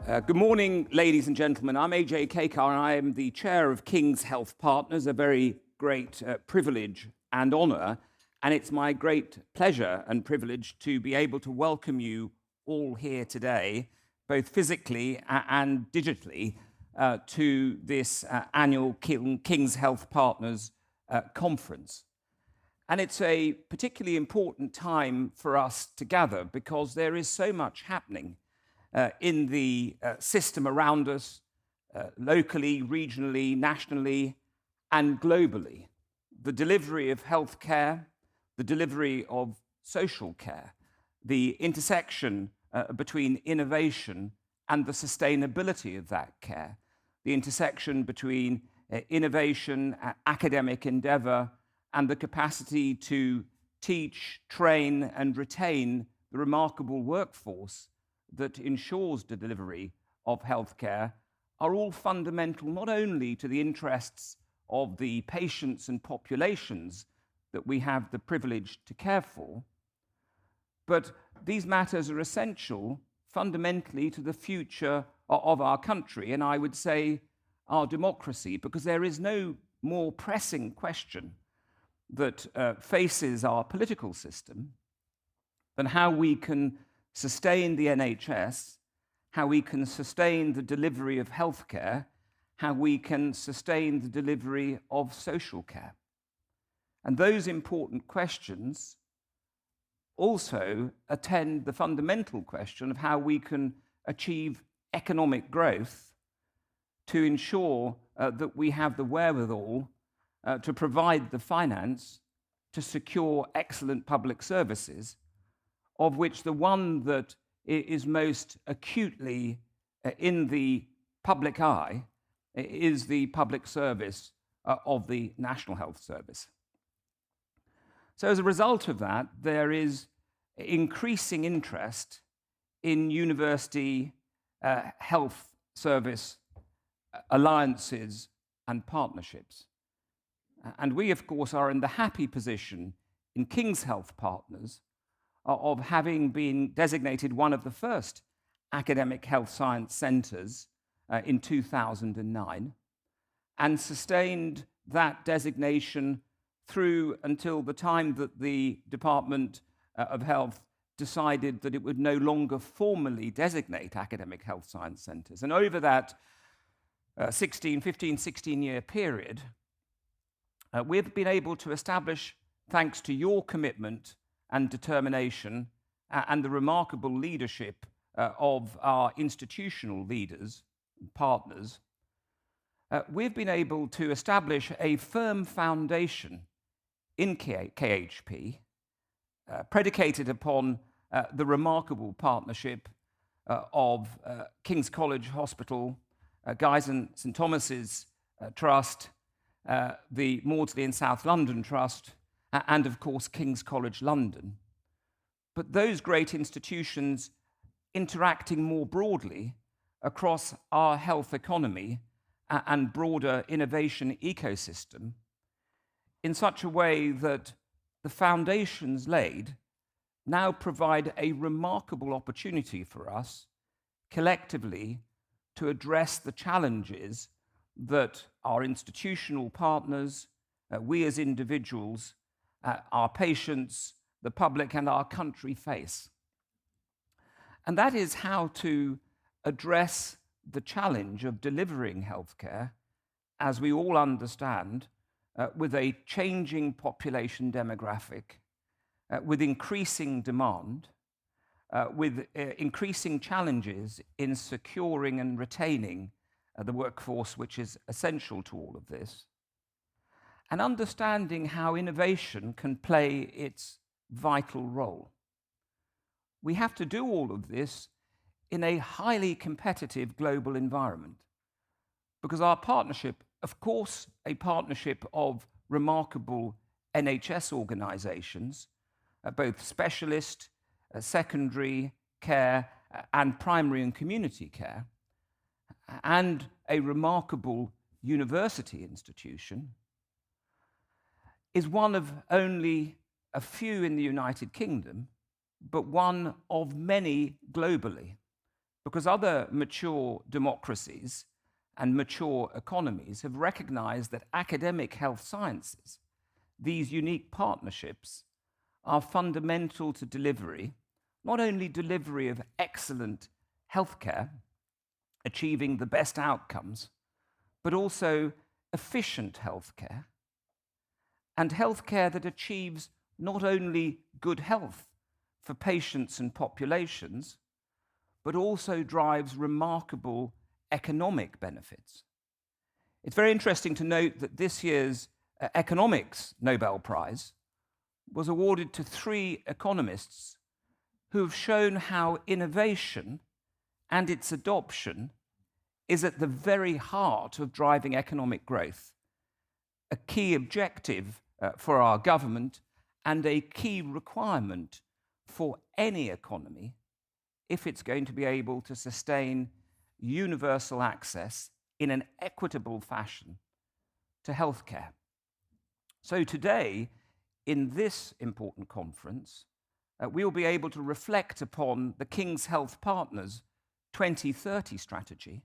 Good morning, ladies and gentlemen. I'm AJ Kakkar, and I am the chair of King's Health Partners, a very great privilege and honour. And it's my great pleasure and privilege to be able to welcome you all here today, both physically and digitally, to this annual King's Health Partners conference. And it's a particularly important time for us to gather because there is so much happening in the system around us, locally, regionally, nationally, and globally. The delivery of healthcare, the delivery of social care, the intersection between innovation and the sustainability of that care, the intersection between innovation, academic endeavor, and the capacity to teach, train, and retain the remarkable workforce that ensures the delivery of healthcare are all fundamental not only to the interests of the patients and populations that we have the privilege to care for, but these matters are essential fundamentally to the future of our country, and I would say our democracy, because there is no more pressing question that faces our political system than how we can sustain the NHS, how we can sustain the delivery of healthcare, how we can sustain the delivery of social care. And those important questions also attend the fundamental question of how we can achieve economic growth to ensure that we have the wherewithal to provide the finance to secure excellent public services, of which the one that is most acutely in the public eye is the public service of the National Health Service. So as a result of that, there is increasing interest in university health service alliances and partnerships. And we, of course, are in the happy position in King's Health Partners of having been designated one of the first academic health science centres in 2009 and sustained that designation through until the time that the Department of Health decided that it would no longer formally designate academic health science centres. And over that 16-year period, we've been able to establish, thanks to your commitment and determination and the remarkable leadership of our institutional leaders and partners, we've been able to establish a firm foundation in KHP, predicated upon the remarkable partnership of King's College Hospital, Guy's and St Thomas's Trust, the Maudsley and South London Trust, and of course King's College London. But those great institutions interacting more broadly across our health economy and broader innovation ecosystem in such a way that the foundations laid now provide a remarkable opportunity for us collectively to address the challenges that our institutional partners, we as individuals, our patients, the public, and our country face. And that is how to address the challenge of delivering healthcare, as we all understand, with a changing population demographic, with increasing demand, with increasing challenges in securing and retaining the workforce which is essential to all of this, and understanding how innovation can play its vital role. We have to do all of this in a highly competitive global environment, because our partnership, of course, a partnership of remarkable NHS organisations, both specialist, secondary care, and primary and community care, and a remarkable university institution, is one of only a few in the United Kingdom, but one of many globally, because other mature democracies and mature economies have recognized that academic health sciences, these unique partnerships, are fundamental to delivery, not only delivery of excellent healthcare, achieving the best outcomes, but also efficient healthcare, and healthcare that achieves not only good health for patients and populations, but also drives remarkable economic benefits. It's very interesting to note that this year's economics Nobel Prize was awarded to 3 economists who have shown how innovation and its adoption is at the very heart of driving economic growth, a key objective for our government and a key requirement for any economy if it's going to be able to sustain universal access in an equitable fashion to healthcare. So today, in this important conference, we will be able to reflect upon the King's Health Partners 2030 strategy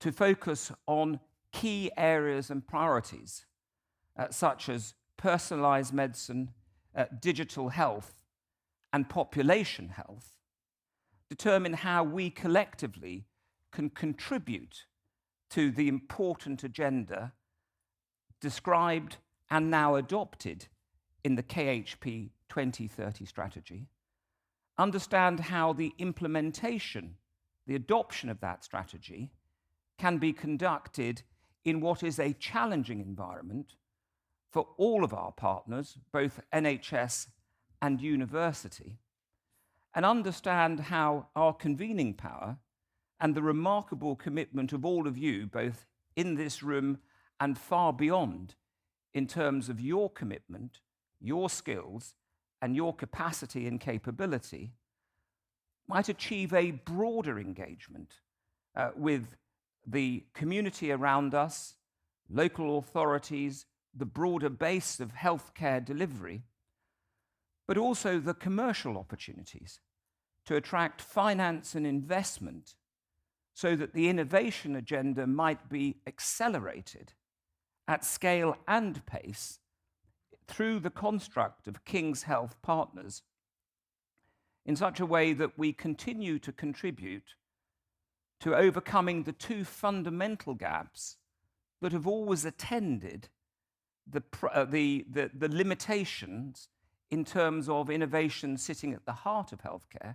to focus on key areas and priorities, such as personalised medicine, digital health, and population health, determine how we collectively can contribute to the important agenda described and now adopted in the KHP 2030 strategy, understand how the implementation, the adoption of that strategy can be conducted in what is a challenging environment for all of our partners, both NHS and university, and understand how our convening power and the remarkable commitment of all of you, both in this room and far beyond, in terms of your commitment, your skills, and your capacity and capability, might achieve a broader engagement with the community around us, local authorities, the broader base of healthcare delivery, but also the commercial opportunities to attract finance and investment so that the innovation agenda might be accelerated at scale and pace through the construct of King's Health Partners in such a way that we continue to contribute to overcoming the 2 fundamental gaps that have always attended the limitations in terms of innovation sitting at the heart of healthcare.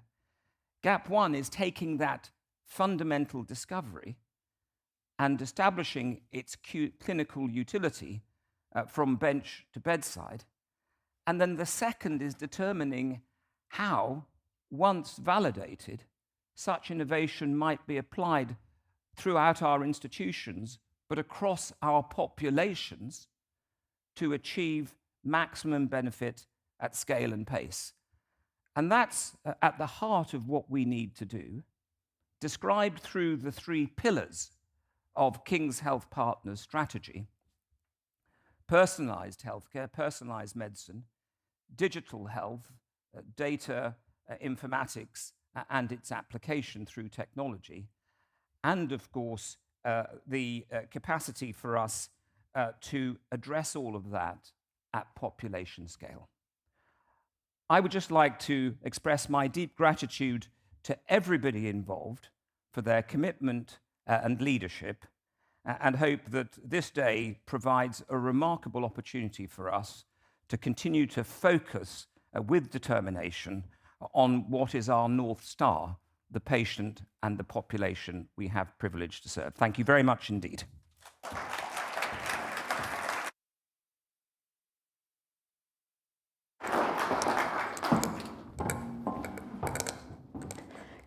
Gap 1 is taking that fundamental discovery and establishing its clinical utility from bench to bedside. And then the second is determining how, once validated, such innovation might be applied throughout our institutions, but across our populations to achieve maximum benefit at scale and pace. And that's at the heart of what we need to do, described through the 3 pillars of King's Health Partners strategy: personalised healthcare, personalised medicine, digital health, data, informatics, and its application through technology, and of course, the capacity for us to address all of that at population scale. I would just like to express my deep gratitude to everybody involved for their commitment and leadership, and hope that this day provides a remarkable opportunity for us to continue to focus with determination on what is our North Star, the patient and the population we have privilege to serve. Thank you very much indeed.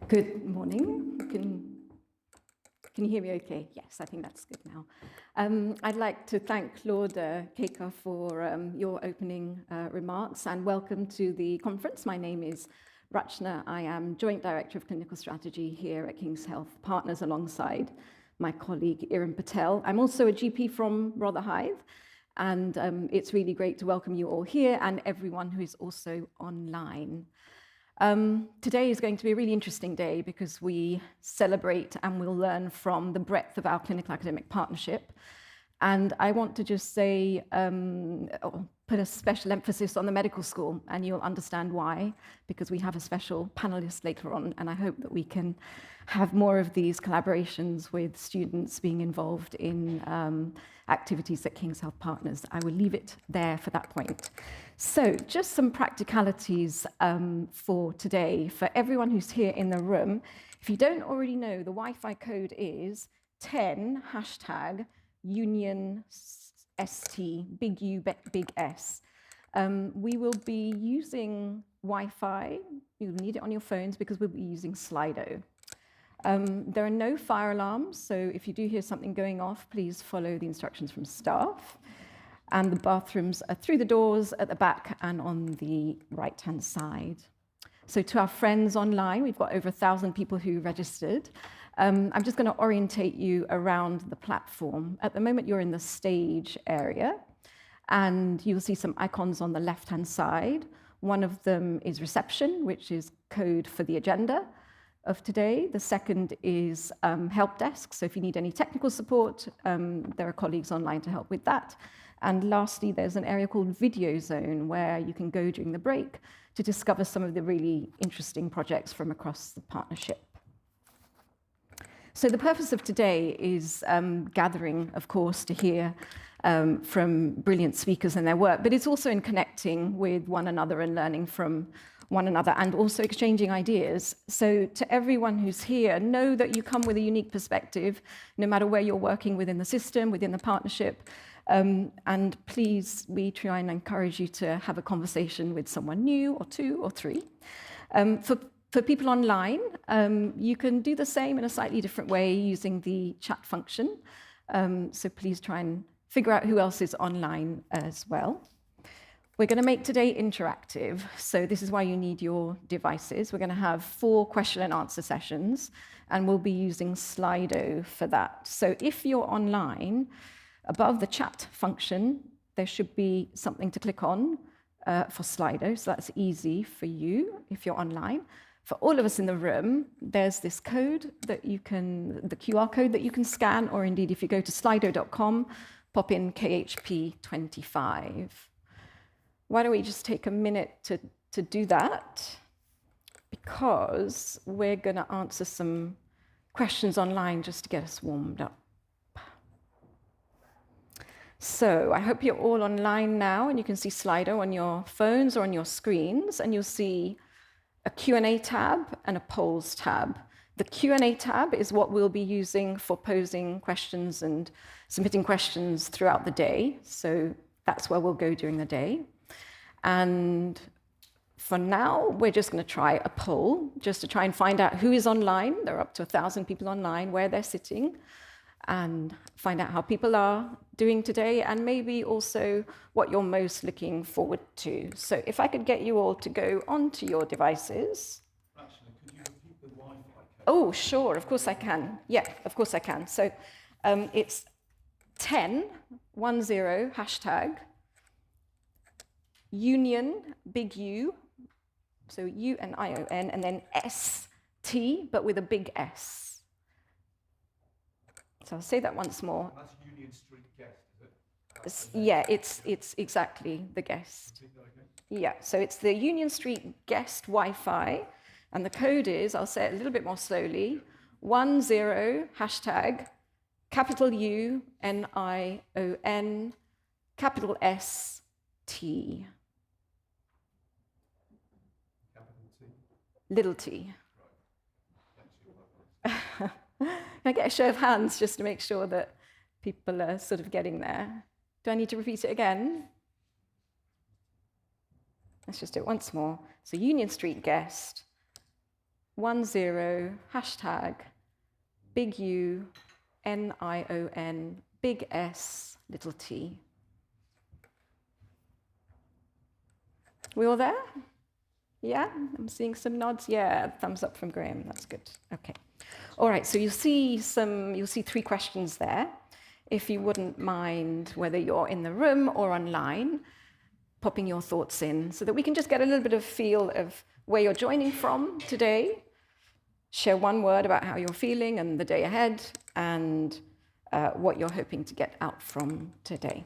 Good morning. Can you hear me okay? Yes, I think that's good now. I'd like to thank Lord Kakkar for your opening remarks, and welcome to the conference. My name is Rachna. I am Joint Director of Clinical Strategy here at King's Health Partners alongside my colleague Iram Patel. I'm also a GP from Rotherhithe, and it's really great to welcome you all here and everyone who is also online. Today is going to be a really interesting day because we celebrate and we'll learn from the breadth of our clinical academic partnership. And I want to just say, put a special emphasis on the medical school, and you'll understand why, because we have a special panelist later on, and I hope that we can have more of these collaborations with students being involved in activities at King's Health Partners. I will leave it there for that point. So just some practicalities for today. For everyone who's here in the room, if you don't already know, the Wi-Fi code is 10 hashtag Union ST, big U, big S. We will be using Wi-Fi. You'll need it on your phones because we'll be using Slido. There are no fire alarms, so if you do hear something going off, please follow the instructions from staff. And the bathrooms are through the doors at the back and on the right-hand side. So to our friends online, we've got over 1,000 people who registered. I'm just going to orientate you around the platform. At the moment, you're in the stage area, and you'll see some icons on the left-hand side. One of them is reception, which is code for the agenda of today. The second is help desk. So if you need any technical support, there are colleagues online to help with that. And lastly, there's an area called Video Zone, where you can go during the break to discover some of the really interesting projects from across the partnership. So the purpose of today is gathering, of course, to hear from brilliant speakers and their work, but it's also in connecting with one another and learning from one another and also exchanging ideas. So to everyone who's here, know that you come with a unique perspective, no matter where you're working within the system, within the partnership. And please, we try and encourage you to have a conversation with someone new or two or three. For people online, you can do the same in a slightly different way using the chat function. So please try and figure out who else is online as well. We're going to make today interactive. So this is why you need your devices. We're going to have 4 question and answer sessions, and we'll be using Slido for that. So if you're online, above the chat function, there should be something to click on for Slido. So that's easy for you if you're online. For all of us in the room, there's this code that you can, the QR code that you can scan, or indeed, if you go to slido.com, pop in KHP 25. Why don't we just take a minute to do that? Because we're going to answer some questions online just to get us warmed up. So I hope you're all online now, and you can see Slido on your phones or on your screens, and you'll see a Q&A tab and a polls tab. The Q&A tab is what we'll be using for posing questions and submitting questions throughout the day. So that's where we'll go during the day. And for now, we're just going to try a poll just to try and find out who is online. There are up to 1,000 people online, where they're sitting, and find out how people are doing today, and maybe also what you're most looking forward to. So if I could get you all to go onto your devices. Actually, could you repeat the Wi-Fi code? Oh, sure, of course I can. Yeah, of course I can. So it's 10 hashtag Union, big U, so UNION, and then ST, but with a big S. So I'll say that once more. That's Union Street guest, is it? Yeah, it's exactly the guest. Yeah, so it's the Union Street guest Wi-Fi, and the code is, I'll say it a little bit more slowly, 10 hashtag capital U NION capital S T. Capital T. Little t. Right. Thanks. Can I get a show of hands just to make sure that people are sort of getting there? Do I need to repeat it again? Let's just do it once more. So Union Street guest, 10 hashtag big U NION big S little t. We all there? Yeah, I'm seeing some nods. Yeah, thumbs up from Graham. That's good. Okay. All right. So you'll see 3 questions there. If you wouldn't mind, whether you're in the room or online, popping your thoughts in, so that we can just get a little bit of feel of where you're joining from today, share one word about how you're feeling and the day ahead, and what you're hoping to get out from today.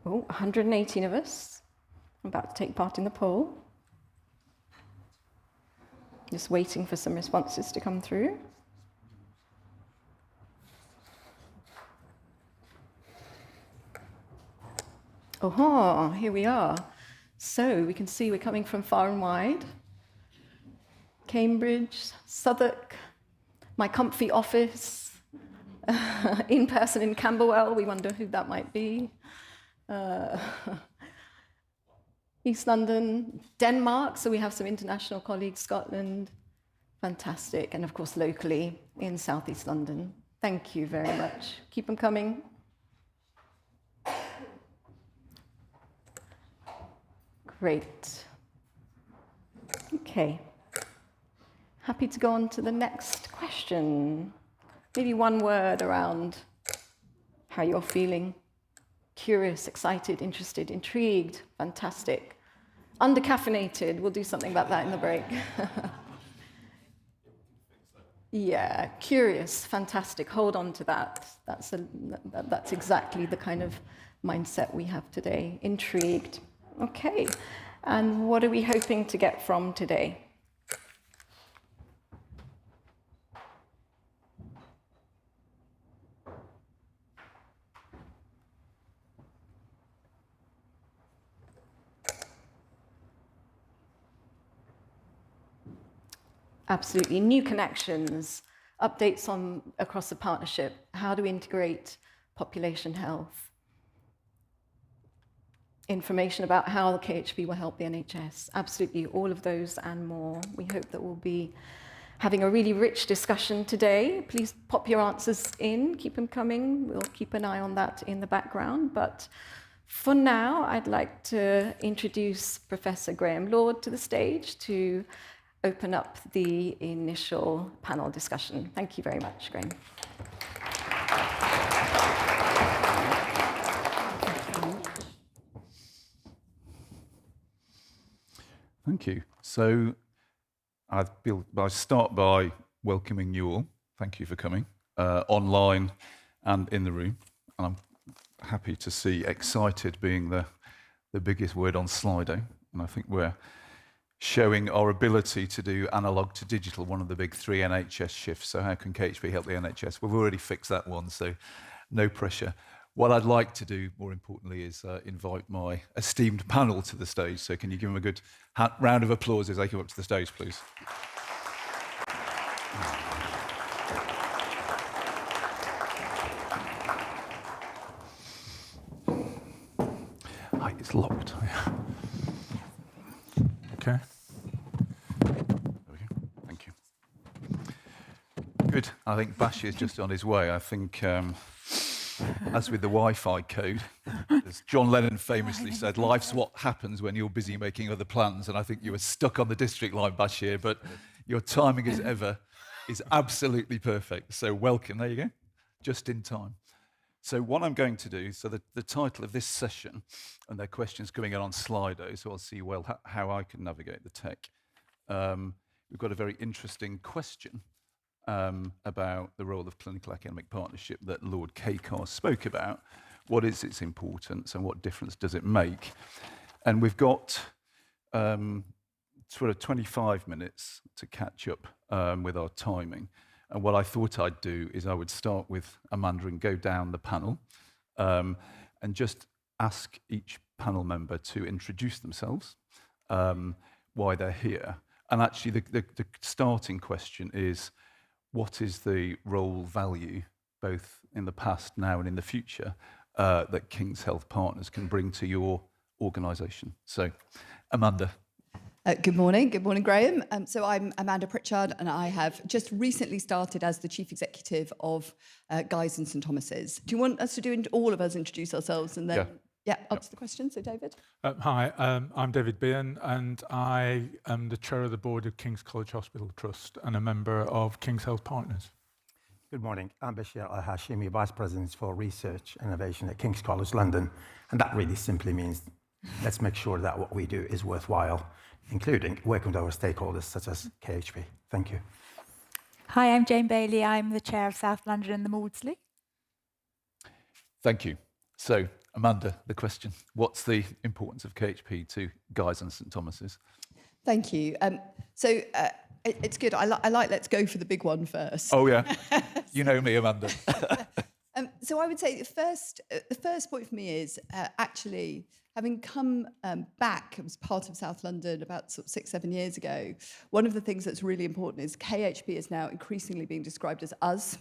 Oh, 118 of us about to take part in the poll. Just waiting for some responses to come through. Oh, here we are. So we can see we're coming from far and wide. Cambridge, Southwark, my comfy office, in person in Camberwell. We wonder who that might be. East London, Denmark, so we have some international colleagues, Scotland, fantastic, and of course locally in Southeast London. Thank you very much. Keep them coming. Great. Okay. Happy to go on to the next question. Maybe one word around how you're feeling. Curious, excited, interested, intrigued, fantastic. Undercaffeinated, we'll do something about that in the break. Yeah, curious, fantastic, hold on to that. That's exactly the kind of mindset we have today. Intrigued, okay. And what are we hoping to get from today? Absolutely. New connections, updates on across the partnership, how to integrate population health, information about how the KHP will help the NHS. Absolutely, all of those and more. We hope that we'll be having a really rich discussion today. Please pop your answers in, keep them coming. We'll keep an eye on that in the background. But for now, I'd like to introduce Professor Graham Lord to the stage to open up the initial panel discussion. Thank you very much, Graham. Thank you. So I'll start by welcoming you all. Thank you for coming, online and in the room. And I'm happy to see excited being the biggest word on Slido. And I think we're showing our ability to do analog to digital, one of the big 3 NHS shifts. So how can KHP help the NHS? We've already fixed that one, so no pressure. What I'd like to do, more importantly, is invite my esteemed panel to the stage. So can you give them a good round of applause as they come up to the stage, please? Hi, it's locked. Okay. There we go. Thank you. Good. I think Bashir's just on his way. I think, as with the Wi-Fi code, as John Lennon famously said, life's what happens when you're busy making other plans. And I think you were stuck on the district line, Bashir, but your timing as ever is absolutely perfect. So welcome. There you go. Just in time. So what I'm going to do, so the title of this session, and there are questions coming in on Slido, so I'll see well how I can navigate the tech. We've got a very interesting question about the role of clinical academic partnership that Lord Kakkar spoke about. What is its importance and what difference does it make? And we've got sort of 25 minutes to catch up with our timing. And what I thought I'd do is I would start with Amanda and go down the panel and just ask each panel member to introduce themselves, why they're here. And actually the starting question is, what is the role value, both in the past, now and in the future, that King's Health Partners can bring to your organisation? So, Amanda. Good morning, Graham. So I'm Amanda Pritchard, and I have just recently started as the Chief Executive of Guy's and St Thomas's. Do you want us to do all of us introduce ourselves and then? Yeah, answer the question. So, David. Hi, I'm David Behan, and I am the chair of the board of King's College Hospital Trust and a member of King's Health Partners. Good morning. I'm Bashir Al-Hashimi, Vice President for Research Innovation at King's College London. And that really simply means let's make sure that what we do is worthwhile, including working with our stakeholders such as KHP. Thank you. Hi, I'm Jane Bailey. I'm the chair of South London and the Maudsley. Thank you. So, Amanda, the question. What's the importance of KHP to Guy's and St Thomas's? Thank you. It's good. I like let's go for the big one first. Oh, yeah. You know me, Amanda. So I would say the first point for me is actually having come back as part of South London about sort of 6-7 years ago, one of the things that's really important is KHP is now increasingly being described as us.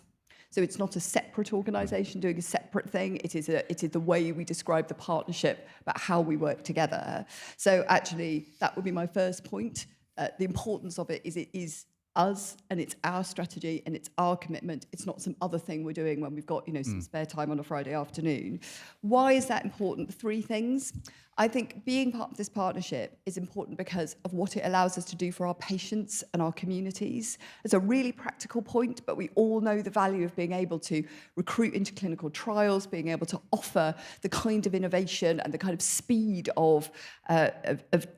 So it's not a separate organisation doing a separate thing. It is the way we describe the partnership, about how we work together. So actually, that would be my first point. The importance of it is us, and it's our strategy, and it's our commitment. It's not some other thing we're doing when we've got some spare time on a Friday afternoon. Why is that important? 3 things. I think being part of this partnership is important because of what it allows us to do for our patients and our communities. It's a really practical point, but we all know the value of being able to recruit into clinical trials, being able to offer the kind of innovation and the kind of speed of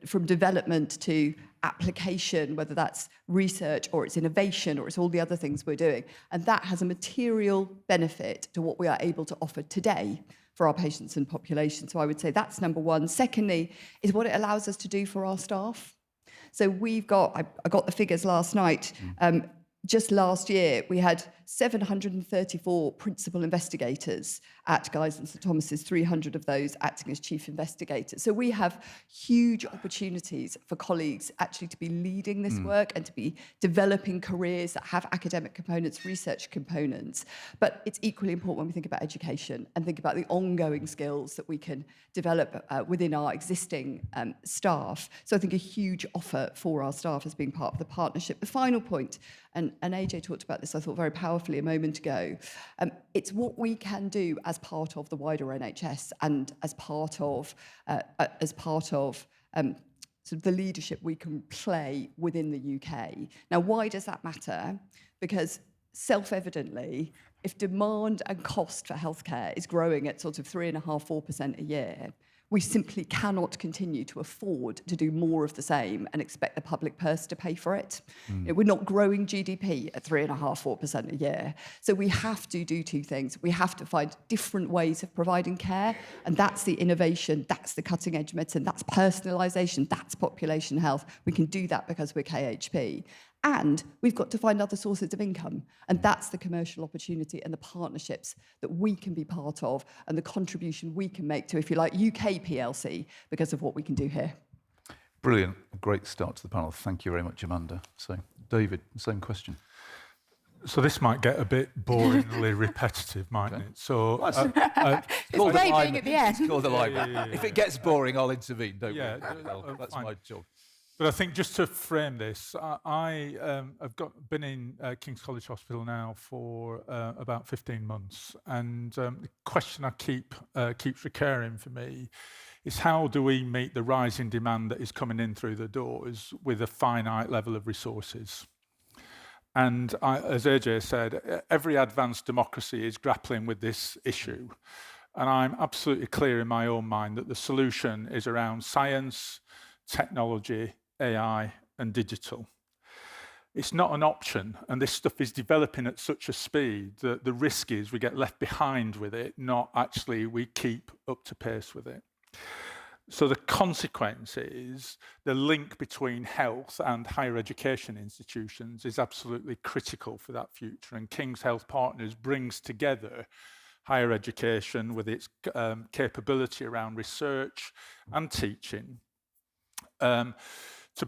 from development to application, whether that's research or it's innovation or it's all the other things we're doing. And that has a material benefit to what we are able to offer today for our patients and population. So I would say that's number one. Secondly, is what it allows us to do for our staff. So we've got, I got the figures last night, just last year, we had 734 principal investigators at Guy's and St Thomas's, 300 of those acting as chief investigators. So we have huge opportunities for colleagues actually to be leading this work and to be developing careers that have academic components, research components. But it's equally important when we think about education and think about the ongoing skills that we can develop within our existing staff. So I think a huge offer for our staff as being part of the partnership. The final point, and AJ talked about this, I thought, very powerfully a moment ago. It's what we can do as part of the wider NHS and as part of sort of the leadership we can play within the UK. Now, why does that matter? Because self-evidently, if demand and cost for healthcare is growing at sort of 3.5–4% a year, we simply cannot continue to afford to do more of the same and expect the public purse to pay for it. We're not growing GDP at 3.5–4% a year. So we have to do 2 things. We have to find different ways of providing care, and that's the innovation, that's the cutting edge medicine, that's personalisation, that's population health. We can do that because we're KHP. And we've got to find other sources of income. And that's the commercial opportunity and the partnerships that we can be part of and the contribution we can make to, if you like, UK PLC because of what we can do here. Brilliant. Great start to the panel. Thank you very much, Amanda. So, David, same question. So this might get a bit boringly repetitive, mightn't it? So It's waving at the end. Call the line. If it gets boring, I'll intervene. Don't Yeah, worry. That's fine. my job. But I think just to frame this, I have been in King's College Hospital now for about 15 months, and the question I keeps recurring for me is how do we meet the rising demand that is coming in through the doors with a finite level of resources? And as AJ said, every advanced democracy is grappling with this issue, and I'm absolutely clear in my own mind that the solution is around science, technology, AI and digital. It's not an option, and this stuff is developing at such a speed that the risk is we get left behind with it, not actually we keep up to pace with it. So the consequence is the link between health and higher education institutions is absolutely critical for that future, and King's Health Partners brings together higher education with its capability around research and teaching to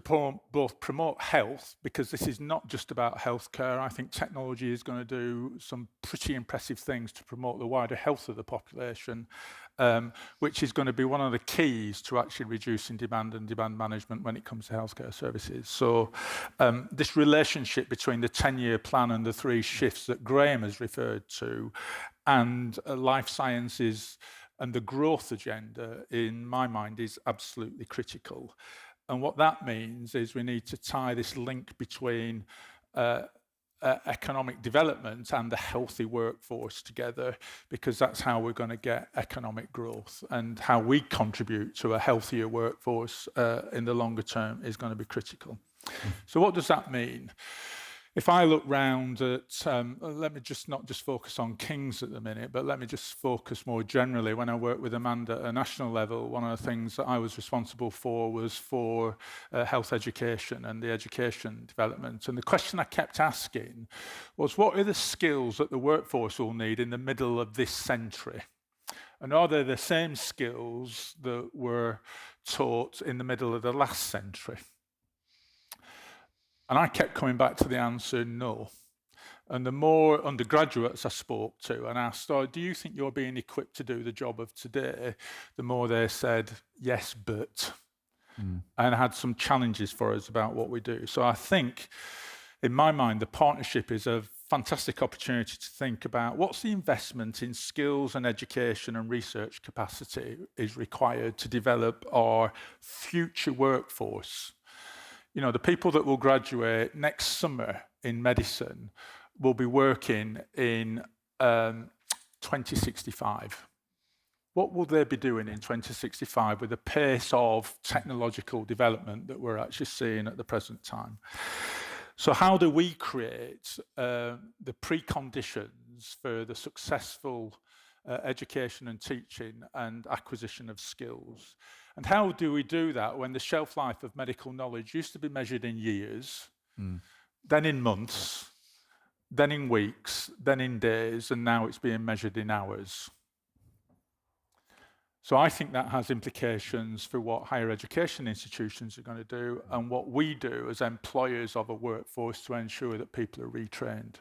both promote health, because this is not just about healthcare. I think technology is going to do some pretty impressive things to promote the wider health of the population, which is going to be one of the keys to actually reducing demand and demand management when it comes to healthcare services. So this relationship between the 10-year plan and the 3 shifts that Graham has referred to, and life sciences And the growth agenda, in my mind, is absolutely critical. And what that means is we need to tie this link between economic development and the healthy workforce together, because that's how we're going to get economic growth, and how we contribute to a healthier workforce in the longer term is going to be critical. So what does that mean? If I look round at, let me just not just focus on King's at the minute, but let me just focus more generally. When I worked with Amanda at a national level, one of the things that I was responsible for was for health education and the education development. And the question I kept asking was, what are the skills that the workforce will need in the middle of this century? And are they the same skills that were taught in the middle of the last century? And I kept coming back to the answer, no. And the more undergraduates I spoke to and asked, oh, do you think you're being equipped to do the job of today? The more they said, yes, but. And had some challenges for us about what we do. So I think, in my mind, the partnership is a fantastic opportunity to think about what's the investment in skills and education and research capacity is required to develop our future workforce. You know, the people that will graduate next summer in medicine will be working in 2065. What will they be doing in 2065 with the pace of technological development that we're actually seeing at the present time? So how do we create the preconditions for the successful education and teaching and acquisition of skills? And how do we do that when the shelf life of medical knowledge used to be measured in years, then in months, then in weeks, then in days, and now it's being measured in hours? So I think that has implications for what higher education institutions are going to do and what we do as employers of a workforce to ensure that people are retrained.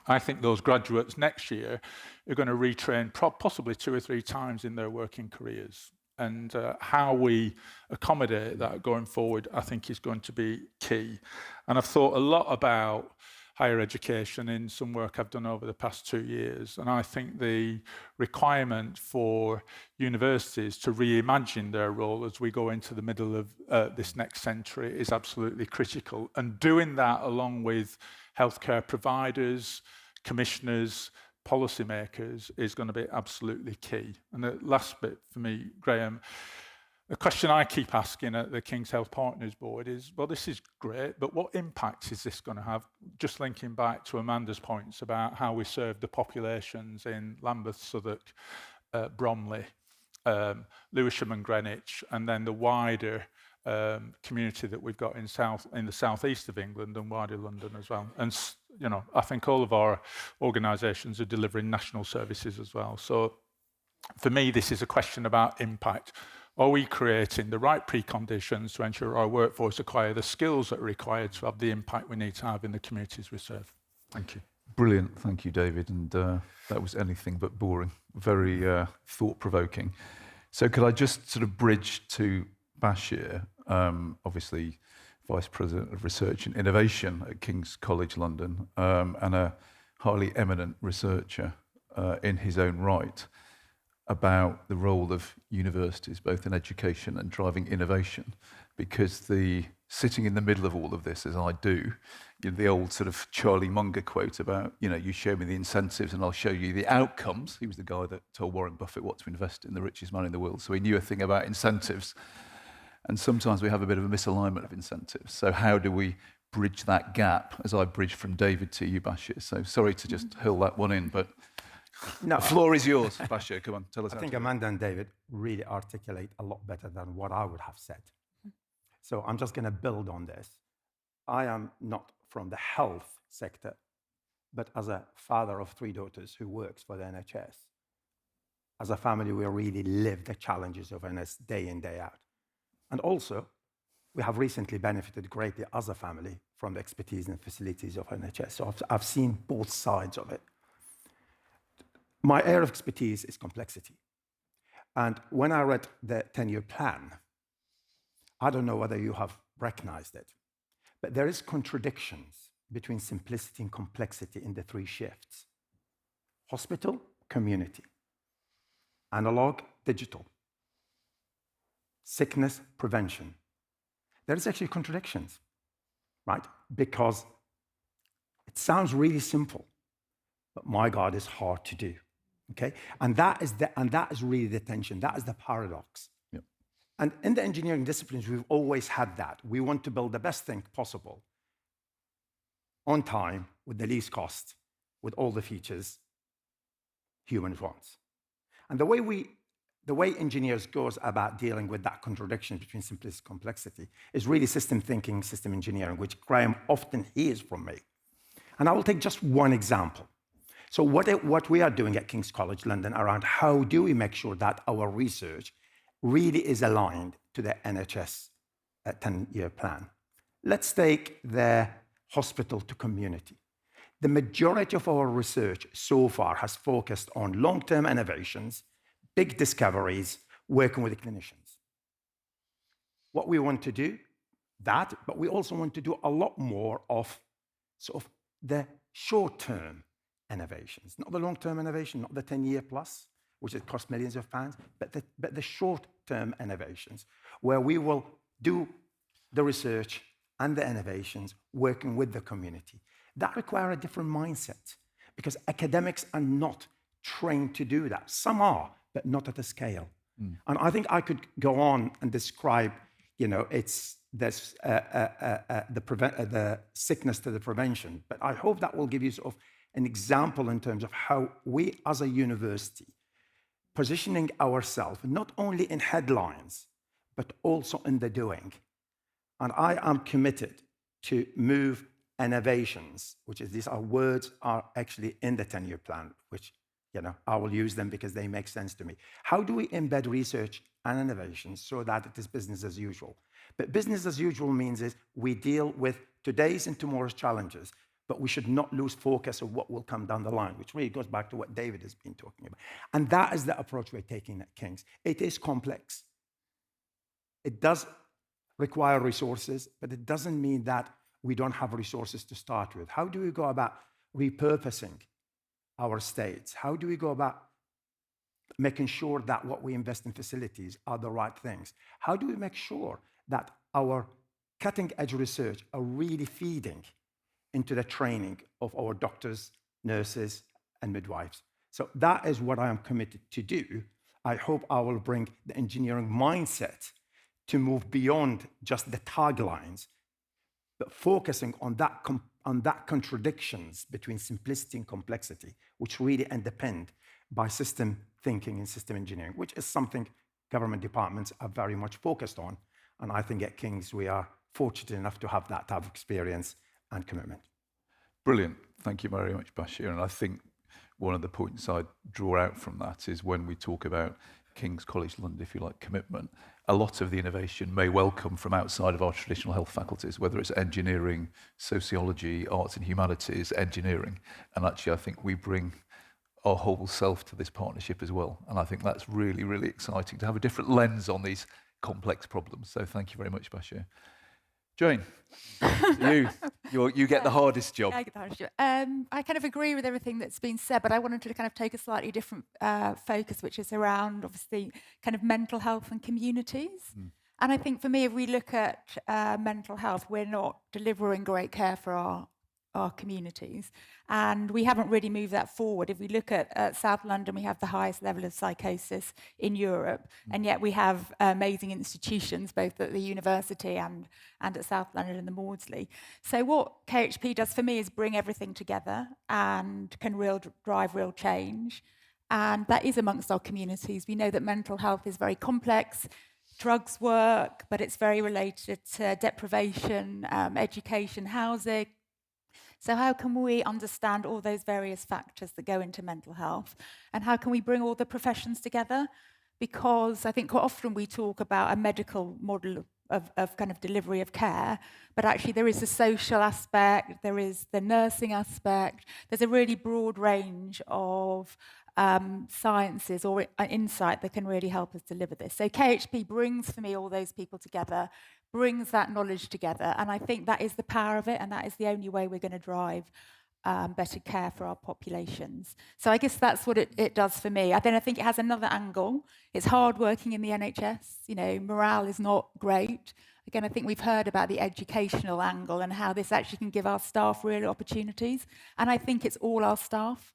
I think those graduates next year are going to retrain possibly 2 or 3 times in their working careers. And how we accommodate that going forward, I think, is going to be key. And I've thought a lot about higher education in some work I've done over the past 2 years. And I think the requirement for universities to reimagine their role as we go into the middle of this next century is absolutely critical. And doing that along with healthcare providers, commissioners, policymakers is going to be absolutely key. And the last bit for me, Graham, the question I keep asking at the King's Health Partners Board is, well, this is great, but what impact is this going to have? Just linking back to Amanda's points about how we serve the populations in Lambeth, Southwark, Bromley, Lewisham and Greenwich, and then the wider community that we've got in the southeast of England and wider London as well. And you know, I think all of our organisations are delivering national services as well. So for me, this is a question about impact. Are we creating the right preconditions to ensure our workforce acquire the skills that are required to have the impact we need to have in the communities we serve? Thank you. Brilliant, thank you, David. And that was anything but boring, very thought-provoking. So could I just sort of bridge to Bashir, obviously Vice President of Research and Innovation at King's College London, and a highly eminent researcher in his own right, about the role of universities, both in education and driving innovation, because sitting in the middle of all of this, as I do, you know, the old sort of Charlie Munger quote about, you know, you show me the incentives and I'll show you the outcomes. He was the guy that told Warren Buffett what to invest in, the richest man in the world. So he knew a thing about incentives. And sometimes we have a bit of a misalignment of incentives. So how do we bridge that gap, as I bridge from David to you, Bashir? So sorry to just hurl that one in, but no, the floor is yours, Bashir. Come on, tell us. I think Amanda and David really articulate a lot better than what I would have said. So I'm just going to build on this. I am not from the health sector, but as a father of 3 daughters who works for the NHS, as a family, we really live the challenges of NHS day in, day out. And also, we have recently benefited greatly as a family from the expertise and facilities of NHS. So I've seen both sides of it. My area of expertise is complexity. And when I read the 10-year plan, I don't know whether you have recognized it, but there is contradictions between simplicity and complexity in the 3 shifts: hospital, community. analog, digital, sickness prevention. There's actually contradictions, right? Because it sounds really simple, but my God, it's hard to do. Okay, and that is really the tension. That is the paradox. Yep. And in the engineering disciplines, we've always had that. We want to build the best thing possible, on time, with the least cost, with all the features humans want. And the way engineers goes about dealing with that contradiction between simplicity and complexity is really system thinking, system engineering, which Graham often hears from me. And I will take just one example. So what we are doing at King's College London around how do we make sure that our research really is aligned to the NHS 10-year plan. Let's take the hospital to community. The majority of our research so far has focused on long-term innovations, big discoveries, working with the clinicians. What we want to do, that, but we also want to do a lot more of sort of the short-term innovations, not the long-term innovation, not the 10-year plus, which it costs millions of pounds, but the short-term innovations, where we will do the research and the innovations working with the community. That requires a different mindset, because academics are not trained to do that. Some are, but not at a scale. And I think I could go on and describe, the sickness to the prevention, but I hope that will give you sort of an example in terms of how we as a university positioning ourselves not only in headlines, but also in the doing. And I am committed to move innovations, which is these are words are actually in the 10-year plan, which I will use them because they make sense to me. How do we embed research and innovation so that it is business as usual? But business as usual means is we deal with today's and tomorrow's challenges, but we should not lose focus of what will come down the line, which really goes back to what David has been talking about. And that is the approach we're taking at King's. It is complex. It does require resources, but it doesn't mean that we don't have resources to start with. How do we go about repurposing our estates? How do we go about making sure that what we invest in facilities are the right things? How do we make sure that our cutting-edge research are really feeding into the training of our doctors, nurses, and midwives? So that is what I am committed to do. I hope I will bring the engineering mindset to move beyond just the taglines, but focusing on that contradictions between simplicity and complexity, which really underpinned by system thinking and system engineering, which is something government departments are very much focused on. And I think at King's, we are fortunate enough to have that type of experience and commitment. Brilliant. Thank you very much, Bashir. And I think one of the points I draw out from that is when we talk about King's College London, if you like, commitment, a lot of the innovation may well come from outside of our traditional health faculties, whether it's engineering, sociology, arts and humanities, engineering. And actually, I think we bring our whole self to this partnership as well. And I think that's really, really exciting to have a different lens on these complex problems. So thank you very much, Bashir. Jane, you get the hardest job. I get the hardest job. I kind of agree with everything that's been said, but I wanted to kind of take a slightly different focus, which is around, obviously, kind of mental health and communities. And I think for me, if we look at mental health, we're not delivering great care for our communities. And we haven't really moved that forward. If we look at South London, we have the highest level of psychosis in Europe, and yet we have amazing institutions, both at the university and at South London and the Maudsley. So what KHP does for me is bring everything together and can drive real change. And that is amongst our communities. We know that mental health is very complex. Drugs work, but it's very related to deprivation, education, housing. So how can we understand all those various factors that go into mental health? And how can we bring all the professions together? Because I think quite often we talk about a medical model of kind of delivery of care, but actually there is the social aspect, there is the nursing aspect, there's a really broad range of sciences or insight that can really help us deliver this. So KHP brings for me all those people together, brings that knowledge together, and I think that is the power of it, and that is the only way we're going to drive better care for our populations. So I guess that's what it does for me. Then I think it has another angle. It's hard working in the NHS. You know, morale is not great. Again, I think we've heard about the educational angle and how this actually can give our staff real opportunities. And I think it's all our staff.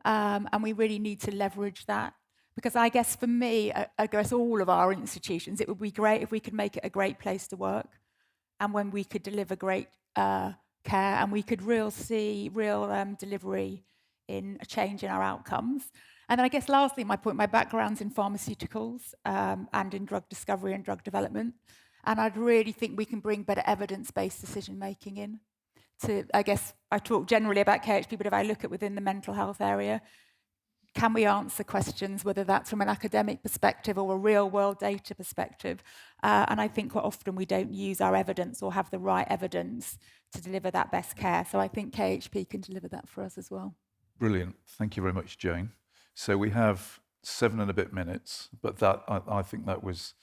And we really need to leverage that. Because I guess for me, across all of our institutions, it would be great if we could make it a great place to work. And when we could deliver great care and we could see real delivery in a change in our outcomes. And then I guess lastly, my background's in pharmaceuticals and in drug discovery and drug development. And I'd really think we can bring better evidence-based decision-making in. I guess I talk generally about KHP, but if I look at within the mental health area, can we answer questions, whether that's from an academic perspective or a real-world data perspective? And I think quite often we don't use our evidence or have the right evidence to deliver that best care. So I think KHP can deliver that for us as well. Brilliant. Thank you very much, Jane. So we have 7 and a bit minutes, but that I think that was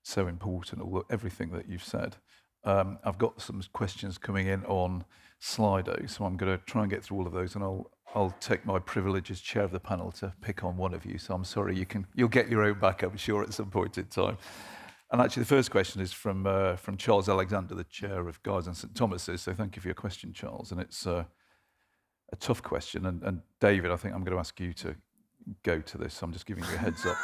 so important, everything that you've said. I've got some questions coming in on Slido, so I'm going to try and get through all of those, and I'll take my privilege as chair of the panel to pick on one of you. So I'm sorry, you'll get your own back, I'm sure, at some point in time. And actually, the first question is from Charles Alexander, the chair of Guy's and St Thomas's. So thank you for your question, Charles. And it's a tough question. And David, I think I'm going to ask you to go to this. I'm just giving you a heads up.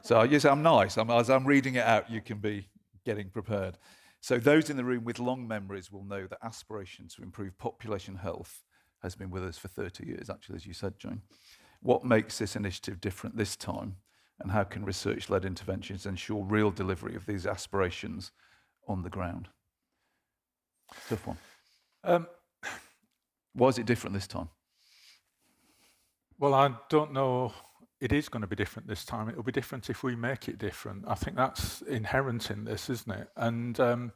So yes, I'm nice. As I'm reading it out, you can be getting prepared. So those in the room with long memories will know that aspiration to improve population health has been with us for 30 years, actually, as you said, Jane. What makes this initiative different this time, and how can research-led interventions ensure real delivery of these aspirations on the ground? Tough one. Why is it different this time? Well, I don't know. It is going to be different this time. It'll be different if we make it different. I think that's inherent in this, isn't it? And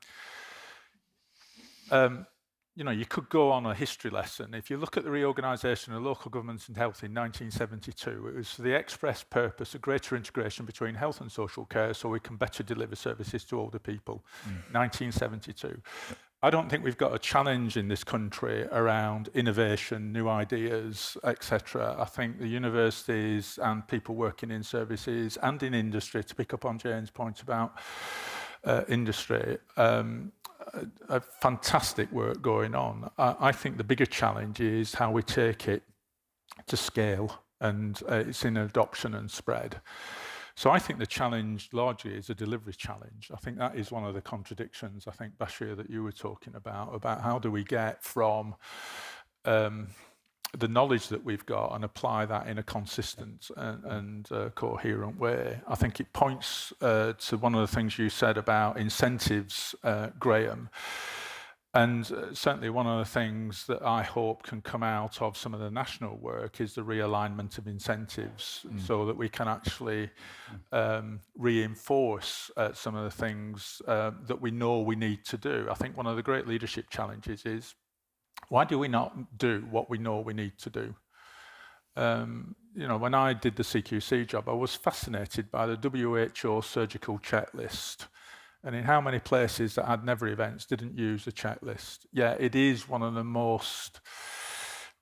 you know, you could go on a history lesson. If you look at the reorganisation of local governments and health in 1972, it was for the express purpose of greater integration between health and social care so we can better deliver services to older people. 1972. I don't think we've got a challenge in this country around innovation, new ideas, etc. I think the universities and people working in services and in industry, to pick up on Jane's point about industry, a fantastic work going on. I think the bigger challenge is how we take it to scale, and it's in adoption and spread. So I think the challenge largely is a delivery challenge. I think that is one of the contradictions, I think, Bashir, that you were talking about how do we get from the knowledge that we've got and apply that in a consistent and coherent way. I think it points to one of the things you said about incentives, Graham. And certainly one of the things that I hope can come out of some of the national work is the realignment of incentives so that we can actually reinforce some of the things that we know we need to do. I think one of the great leadership challenges is, why do we not do what we know we need to do? You know, when I did the CQC job, I was fascinated by the WHO surgical checklist. And in how many places that had never events didn't use the checklist. Yeah, it is one of the most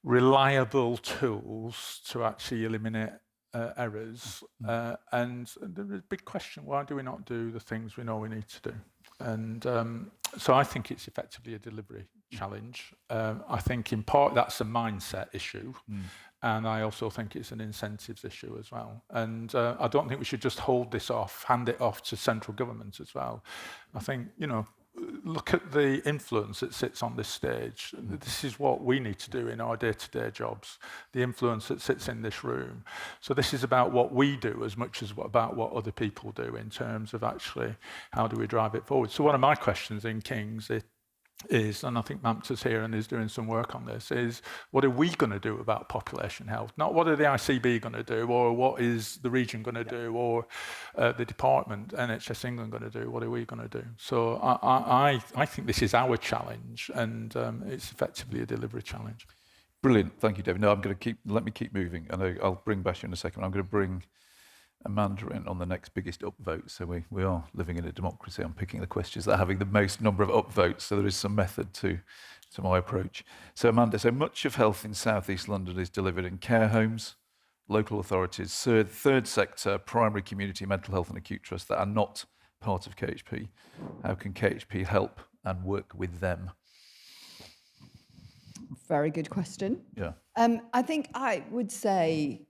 reliable tools to actually eliminate errors. And there's a big question, why do we not do the things we know we need to do? And so I think it's effectively a delivery challenge. I think in part that's a mindset issue. And I also think it's an incentives issue as well. And I don't think we should just hold this off, hand it off to central government as well. I think, you know, look at the influence that sits on this stage. This is what we need to do in our day-to-day jobs, the influence that sits in this room. So this is about what we do as much as about what other people do in terms of actually how do we drive it forward. So one of my questions in King's is, and I think Mamta's here and is doing some work on this, is what are we going to do about population health? Not what are the ICB going to do, or what is the region going to do, or the department, NHS England going to do, what are we going to do? So I think this is our challenge, and it's effectively a delivery challenge. Brilliant, thank you, David. No, let me keep moving, and I'll bring Bashir in a second. I'm going to bring Amanda in on the next biggest upvote. So we are living in a democracy. I'm picking the questions that are having the most number of upvotes. So there is some method to my approach. So Amanda, so much of health in South East London is delivered in care homes, local authorities, third sector, primary community mental health and acute trusts that are not part of KHP. How can KHP help and work with them? Very good question. Yeah. I think I would say,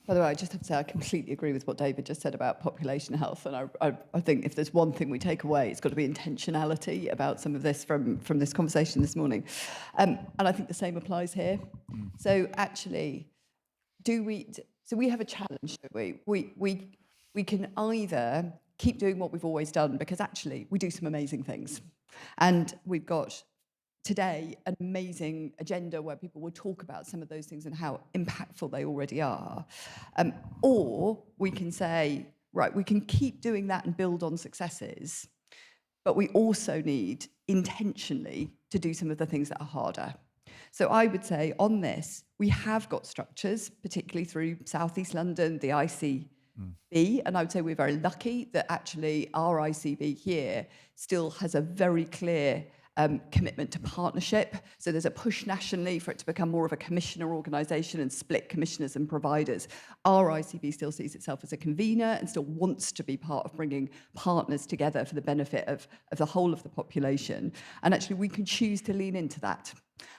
by the way, I just have to say I completely agree with what David just said about population health. And I think if there's one thing we take away, it's got to be intentionality about some of this from this conversation this morning. And I think the same applies here. So actually, we have a challenge, don't we? We can either keep doing what we've always done, because actually we do some amazing things. And we've got today an amazing agenda where people will talk about some of those things and how impactful they already are. Or we can say, right, we can keep doing that and build on successes, but we also need intentionally to do some of the things that are harder. So I would say on this, we have got structures, particularly through South East London, the ICB, and I would say we're very lucky that actually our ICB here still has a very clear commitment to partnership. So there's a push nationally for it to become more of a commissioner organisation and split commissioners and providers. Our ICB still sees itself as a convener and still wants to be part of bringing partners together for the benefit of the whole of the population. And actually we can choose to lean into that.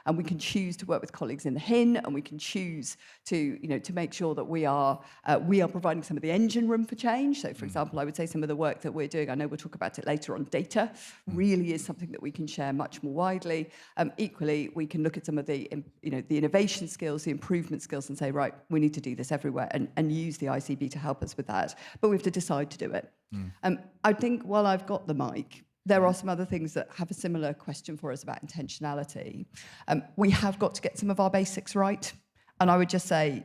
And we can choose to work with colleagues in the HIN, and we can choose to make sure that we are providing some of the engine room for change. So, for example, I would say some of the work that we're doing, I know we'll talk about it later on, data really is something that we can share much more widely. Equally, we can look at some of the the innovation skills, the improvement skills, and say, right, we need to do this everywhere, and use the ICB to help us with that. But we have to decide to do it. I think while I've got the mic, there are some other things that have a similar question for us about intentionality. We have got to get some of our basics right. And I would just say,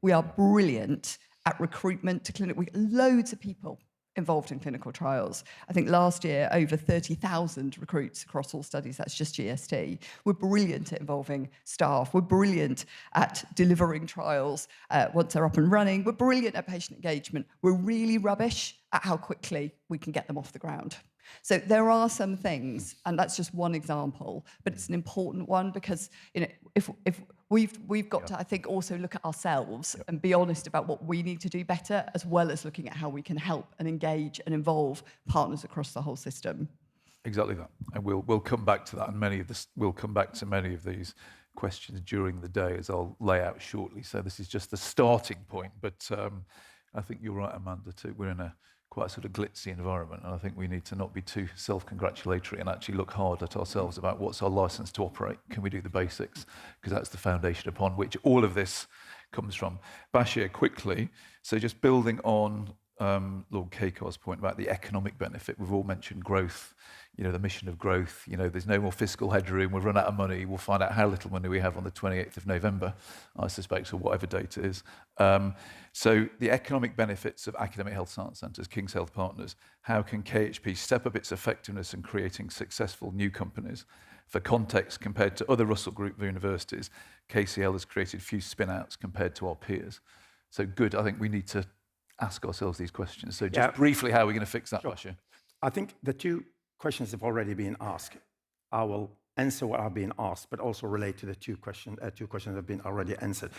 we are brilliant at recruitment to clinic. We loads of people involved in clinical trials. I think last year, over 30,000 recruits across all studies. That's just GST. We're brilliant at involving staff. We're brilliant at delivering trials once they're up and running. We're brilliant at patient engagement. We're really rubbish at how quickly we can get them off the ground. So there are some things, and that's just one example, but it's an important one because if we've got to, I think, also look at ourselves and be honest about what we need to do better, as well as looking at how we can help and engage and involve partners across the whole system. Exactly that, and we'll come back to that, and we'll come back to many of these questions during the day, as I'll lay out shortly. So this is just the starting point, but I think you're right, Amanda, too. We're in a quite a sort of glitzy environment, and I think we need to not be too self-congratulatory and actually look hard at ourselves about what's our license to operate. Can we do the basics? Because that's the foundation upon which all of this comes from. Bashir, quickly, so just building on Lord Kakkar's point about the economic benefit. We've all mentioned growth, the mission of growth. There's no more fiscal headroom. We've run out of money. We'll find out how little money we have on the 28th of November, I suspect, or whatever date it is. So the economic benefits of academic health science centres, King's Health Partners, how can KHP step up its effectiveness in creating successful new companies? For context, compared to other Russell Group universities, KCL has created few spin-outs compared to our peers. So good, I think we need to ask ourselves these questions. So just briefly, how are we going to fix that, Bashir? I think the two questions have already been asked. I will answer what I've been asked, but also relate to the two questions that have been already answered.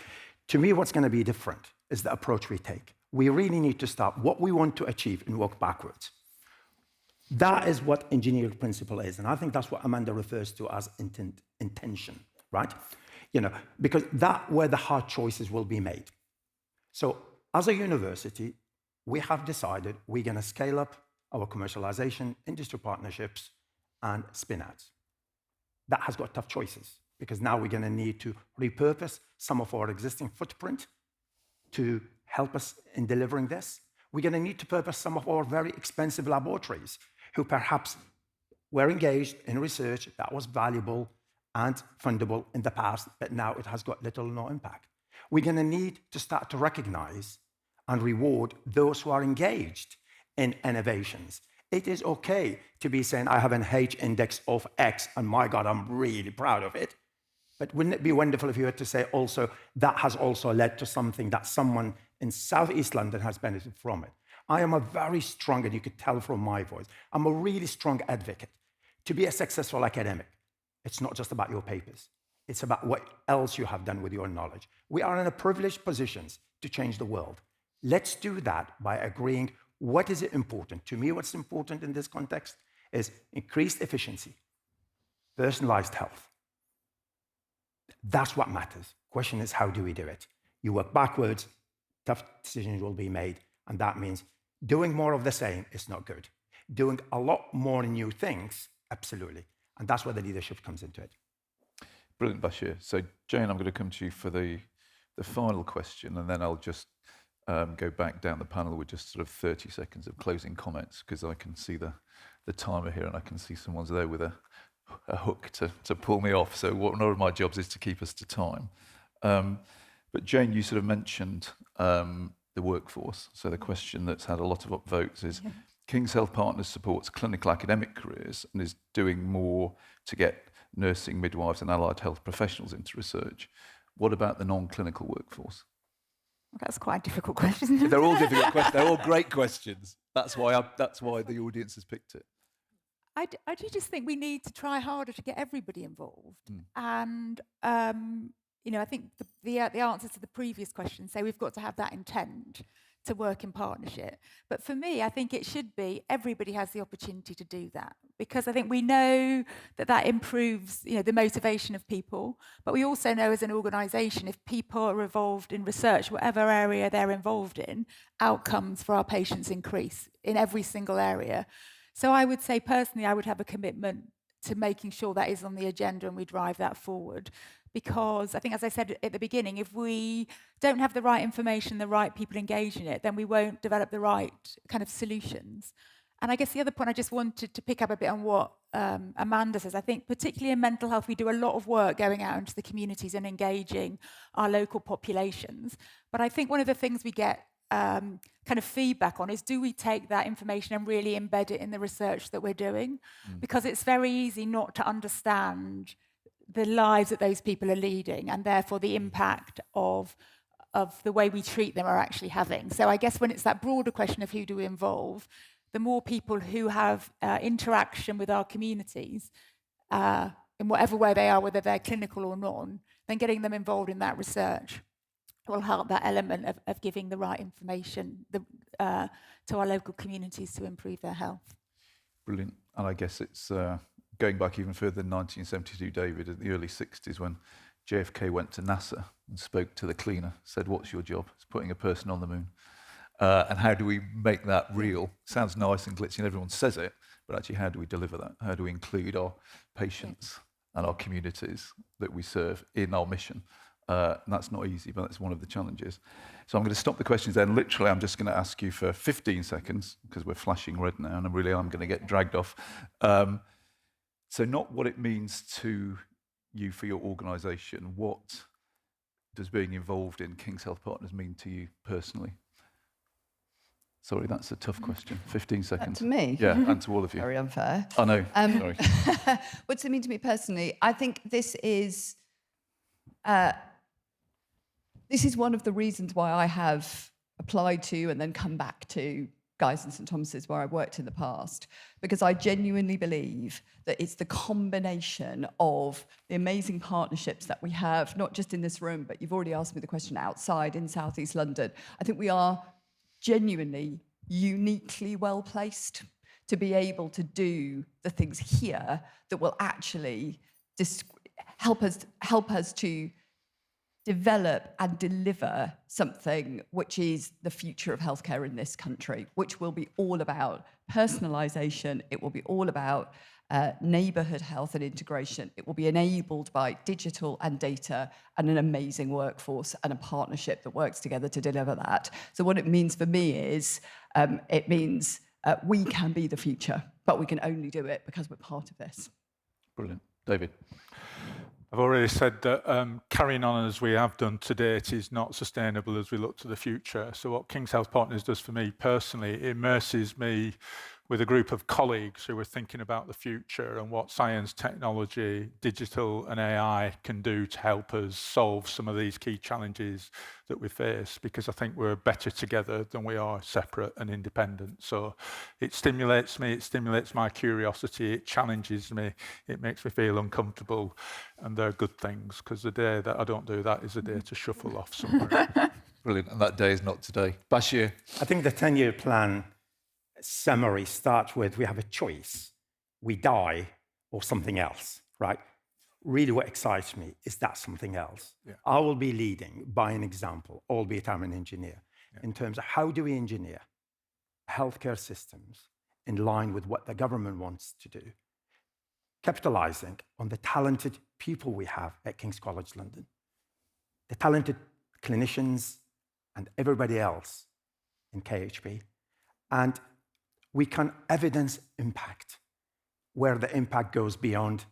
To me, what's going to be different is the approach we take. We really need to stop what we want to achieve and work backwards. That is what engineering principle is, and I think that's what Amanda refers to as intention, right? Because that's where the hard choices will be made. So as a university, we have decided we're going to scale up our commercialization, industry partnerships, and spin-outs. That has got tough choices, because now we're going to need to repurpose some of our existing footprint to help us in delivering this. We're going to need to purpose some of our very expensive laboratories who perhaps were engaged in research that was valuable and fundable in the past, but now it has got little or no impact. We're going to need to start to recognize and reward those who are engaged in innovations. It is okay to be saying, I have an H index of X, and my God, I'm really proud of it. But wouldn't it be wonderful if you had to say also, that has also led to something that someone in South East London has benefited from it. I am a very strong, and you could tell from my voice, I'm a really strong advocate. To be a successful academic, it's not just about your papers. It's about what else you have done with your knowledge. We are in a privileged position to change the world. Let's do that by agreeing what is important. To me, what's important in this context is increased efficiency, personalized health. That's what matters. Question is, how do we do it? You work backwards, tough decisions will be made, and that means doing more of the same is not good. Doing a lot more new things, absolutely. And that's where the leadership comes into it. Brilliant, Bashir. So, Jane, I'm going to come to you for the final question, and then I'll just go back down the panel with just sort of 30 seconds of closing comments, because I can see the timer here, and I can see someone's there with a hook to pull me off. So one of my jobs is to keep us to time. But Jane, you sort of mentioned the workforce. So the question that's had a lot of upvotes is, King's Health Partners supports clinical academic careers and is doing more to get nursing, midwives and allied health professionals into research. What about the non-clinical workforce? Well, that's quite a difficult question. They're all difficult questions. They're all great questions. That's why the audience has picked it. I do just think we need to try harder to get everybody involved. And, I think the answers to the previous question say we've got to have that intent to work in partnership. But for me, I think it should be everybody has the opportunity to do that, because I think we know that improves, the motivation of people. But we also know as an organisation, if people are involved in research, whatever area they're involved in, outcomes for our patients increase in every single area. So I would say personally, I would have a commitment to making sure that is on the agenda and we drive that forward. Because I think, as I said at the beginning, if we don't have the right information, the right people engaged in it, then we won't develop the right kind of solutions. And I guess the other point I just wanted to pick up a bit on what Amanda says. I think particularly in mental health, we do a lot of work going out into the communities and engaging our local populations. But I think one of the things we get kind of feedback on is, do we take that information and really embed it in the research that we're doing? Because it's very easy not to understand the lives that those people are leading, and therefore the impact of the way we treat them are actually having. So I guess when it's that broader question of who do we involve, the more people who have interaction with our communities, in whatever way they are, whether they're clinical or non, then getting them involved in that research will help that element of giving the right information to our local communities to improve their health. Brilliant. And I guess it's going back even further than 1972, David, in the early 60s, when JFK went to NASA and spoke to the cleaner, said, "What's your job?" It's putting a person on the moon. And how do we make that real? Sounds nice and glitzy and everyone says it, but actually how do we deliver that? How do we include our patients and our communities that we serve in our mission? And that's not easy, but that's one of the challenges. So I'm going to stop the questions there, and literally I'm just going to ask you for 15 seconds, because we're flashing red now, and I'm going to get dragged off. So not what it means to you for your organisation. What does being involved in King's Health Partners mean to you personally? Sorry, that's a tough question. 15 seconds. To me? Yeah, and to all of you. Very unfair. I know, sorry. What does it mean to me personally? I think this is one of the reasons why I have applied to and then come back to Guy's and St Thomas's, where I've worked in the past, because I genuinely believe that it's the combination of the amazing partnerships that we have, not just in this room, but you've already asked me the question outside in South East London. I think we are genuinely, uniquely well placed to be able to do the things here that will actually help us to develop and deliver something which is the future of healthcare in this country, which will be all about personalisation. It will be all about neighbourhood health and integration. It will be enabled by digital and data and an amazing workforce and a partnership that works together to deliver that. So what it means for me is, it means we can be the future, but we can only do it because we're part of this. Brilliant. David? I've already said that carrying on as we have done to date is not sustainable as we look to the future. So what King's Health Partners does for me personally, it immerses me with a group of colleagues who were thinking about the future and what science, technology, digital and AI can do to help us solve some of these key challenges that we face, because I think we're better together than we are separate and independent. So it stimulates me, it stimulates my curiosity, it challenges me, it makes me feel uncomfortable, and they're good things, because the day that I don't do that is a day to shuffle off somewhere. Brilliant, and that day is not today. Bashir? I think the 10-year plan summary starts with we have a choice. We die or something else, right? Really what excites me is that something else. Yeah. I will be leading by an example, albeit I'm an engineer, in terms of how do we engineer healthcare systems in line with what the government wants to do, capitalizing on the talented people we have at King's College London, the talented clinicians and everybody else in KHP, and we can evidence impact, where the impact goes beyond,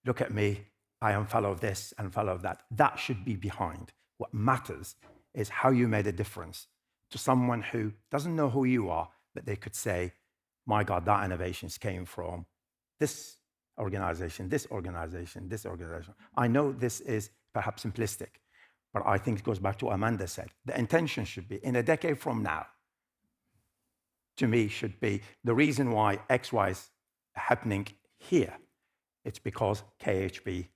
look at me, I am fellow of this and fellow of that. That should be behind. What matters is how you made a difference to someone who doesn't know who you are, but they could say, my God, that innovations came from this organization, this organization, this organization. I know this is perhaps simplistic, but I think it goes back to what Amanda said. The intention should be, in a decade from now, to me, should be the reason why XY is happening here. It's because KHP,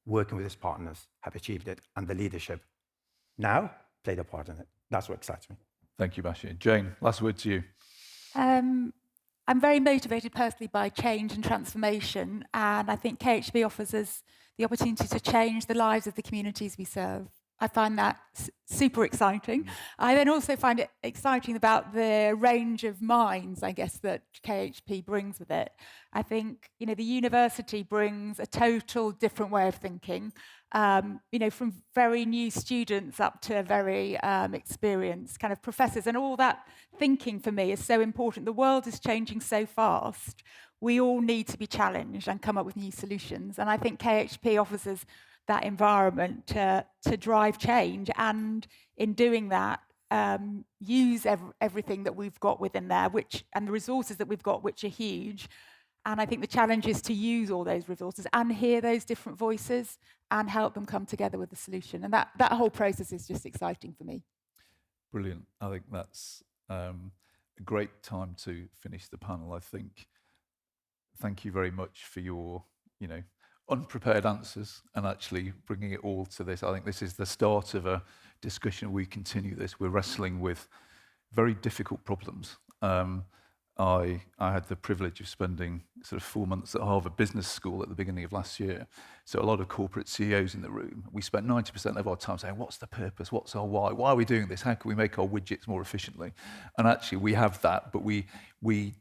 working with its partners, have achieved it, and the leadership now played a part in it. That's what excites me. Thank you, Bashir. Jane, last word to you. I'm very motivated personally by change and transformation, and I think KHP offers us the opportunity to change the lives of the communities we serve. I find that super exciting. I then also find it exciting about the range of minds, I guess, that KHP brings with it. I think, the university brings a total different way of thinking, from very new students up to very experienced kind of professors. And all that thinking for me is so important. The world is changing so fast. We all need to be challenged and come up with new solutions. And I think KHP offers us that environment to drive change, and in doing that, use everything that we've got within there, and the resources that we've got, which are huge. And I think the challenge is to use all those resources and hear those different voices and help them come together with a solution. And that whole process is just exciting for me. Brilliant. I think that's a great time to finish the panel, I think. Thank you very much for your, unprepared answers and actually bringing it all to this. I think this is the start of a discussion. We continue this. We're wrestling with very difficult problems. I had the privilege of spending sort of 4 months at Harvard Business School at the beginning of last year. So a lot of corporate CEOs in the room. We spent 90% of our time saying, what's the purpose? What's our why? Why are we doing this? How can we make our widgets more efficiently? And actually we have that, but we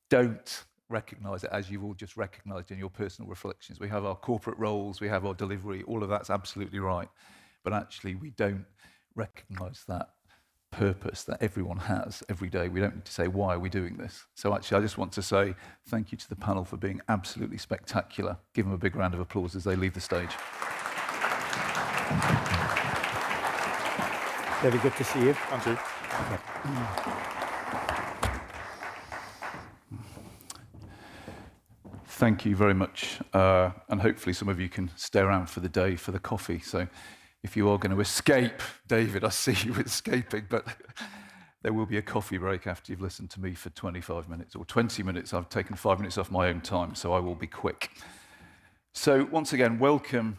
don't recognise it as you've all just recognised in your personal reflections. We have our corporate roles, we have our delivery, all of that's absolutely right. But actually we don't recognise that purpose that everyone has every day. We don't need to say, why are we doing this? So actually I just want to say thank you to the panel for being absolutely spectacular. Give them a big round of applause as they leave the stage. Very good to see you. Andrew. Thank you very much, and hopefully some of you can stay around for the day for the coffee. So if you are going to escape, David, I see you escaping, but there will be a coffee break after you've listened to me for 25 minutes or 20 minutes. I've taken 5 minutes off my own time, so I will be quick. So once again, welcome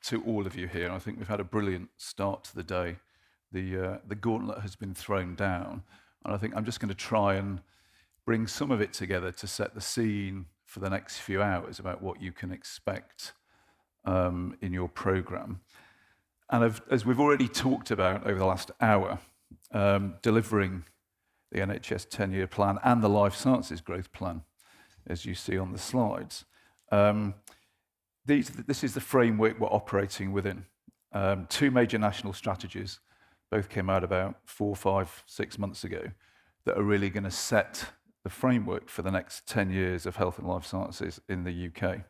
to all of you here. I think we've had a brilliant start to the day. The gauntlet has been thrown down, and I think I'm just going to try and bring some of it together to set the scene for the next few hours about what you can expect in your programme. And as we've already talked about over the last hour, delivering the NHS 10-year plan and the Life Sciences Growth Plan, as you see on the slides. This is the framework we're operating within. 2 major national strategies, both came out about 4, 5, 6 months ago, that are really going to set the framework for the next 10 years of health and life sciences in the UK.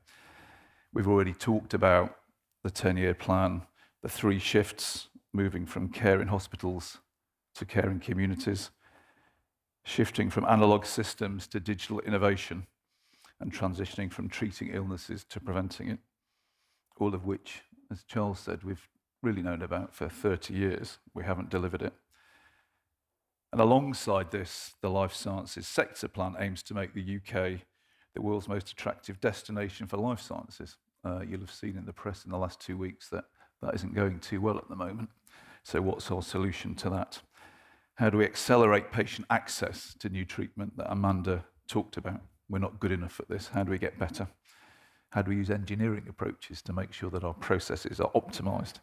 We've already talked about the 10-year plan, the 3 shifts, moving from care in hospitals to care in communities, shifting from analog systems to digital innovation, and transitioning from treating illnesses to preventing it, all of which, as Charles said, we've really known about for 30 years. We haven't delivered it. And alongside this, the Life Sciences Sector Plan aims to make the UK the world's most attractive destination for life sciences. You'll have seen in the press in the last 2 weeks that that isn't going too well at the moment. So what's our solution to that? How do we accelerate patient access to new treatment that Amanda talked about? We're not good enough at this. How do we get better? How do we use engineering approaches to make sure that our processes are optimized?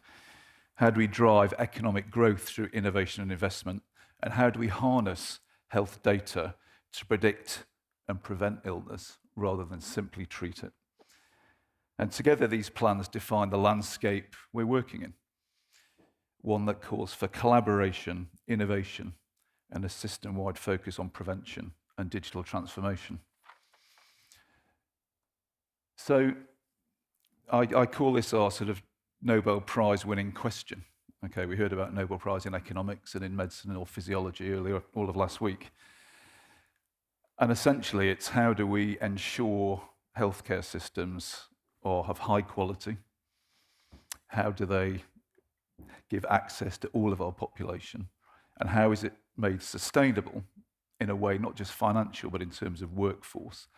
How do we drive economic growth through innovation and investment? And how do we harness health data to predict and prevent illness rather than simply treat it? And together these plans define the landscape we're working in, one that calls for collaboration, innovation, and a system-wide focus on prevention and digital transformation. So I call this our sort of Nobel Prize winning question. Okay, we heard about Nobel Prize in economics and in medicine or physiology earlier, all of last week. And essentially it's how do we ensure healthcare systems have high quality? How do they give access to all of our population? And how is it made sustainable in a way, not just financial, but in terms of workforce?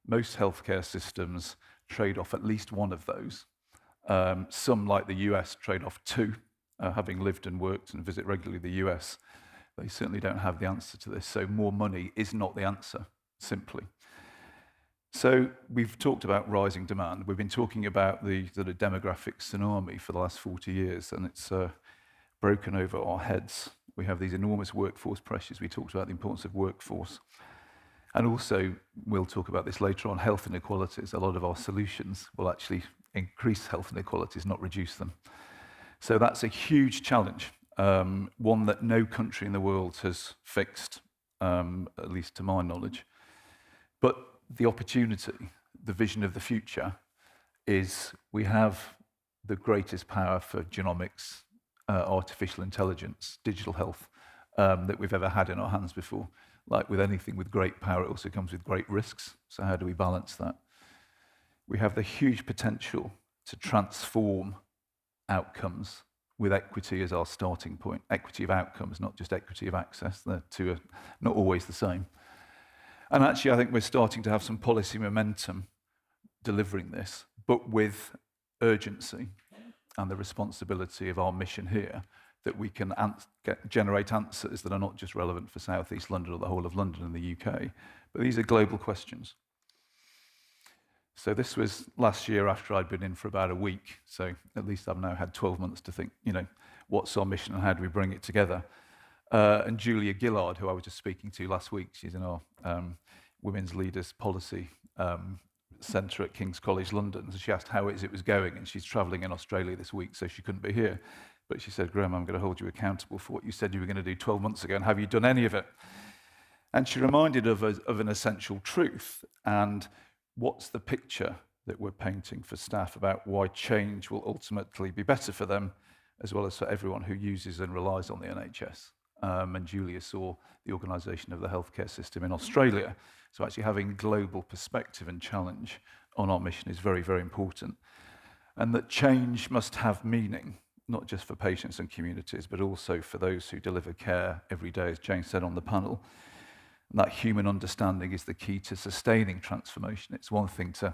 Most healthcare systems trade off at least one of those. Some, like the US, trade off two. Having lived and worked and visit regularly the US, they certainly don't have the answer to this. So more money is not the answer, simply. So we've talked about rising demand. We've been talking about the demographic tsunami for the last 40 years, and it's broken over our heads. We have these enormous workforce pressures. We talked about the importance of workforce. And also, we'll talk about this later on, health inequalities. A lot of our solutions will actually increase health inequalities, not reduce them. So that's a huge challenge, one that no country in the world has fixed, at least to my knowledge. But the opportunity, the vision of the future, is we have the greatest power for genomics, artificial intelligence, digital health that we've ever had in our hands before. Like with anything with great power, it also comes with great risks. So how do we balance that? We have the huge potential to transform outcomes with equity as our starting point. Equity of outcomes, not just equity of access. The two are not always the same. And actually, I think we're starting to have some policy momentum delivering this, but with urgency and the responsibility of our mission here, that we can generate answers that are not just relevant for South East London or the whole of London and the UK, but these are global questions. So this was last year after I'd been in for about a week, so at least I've now had 12 months to think, what's our mission and how do we bring it together? And Julia Gillard, who I was just speaking to last week, she's in our Women's Leaders Policy Centre at King's College London. So she asked how it was going, and she's travelling in Australia this week, so she couldn't be here. But she said, Graham, I'm going to hold you accountable for what you said you were going to do 12 months ago, and have you done any of it? And she reminded of an essential truth, and what's the picture that we're painting for staff about why change will ultimately be better for them, as well as for everyone who uses and relies on the NHS. And Julia saw the organisation of the healthcare system in Australia. So actually having global perspective and challenge on our mission is very, very important. And that change must have meaning, not just for patients and communities, but also for those who deliver care every day, as Jane said on the panel. And that human understanding is the key to sustaining transformation. It's one thing to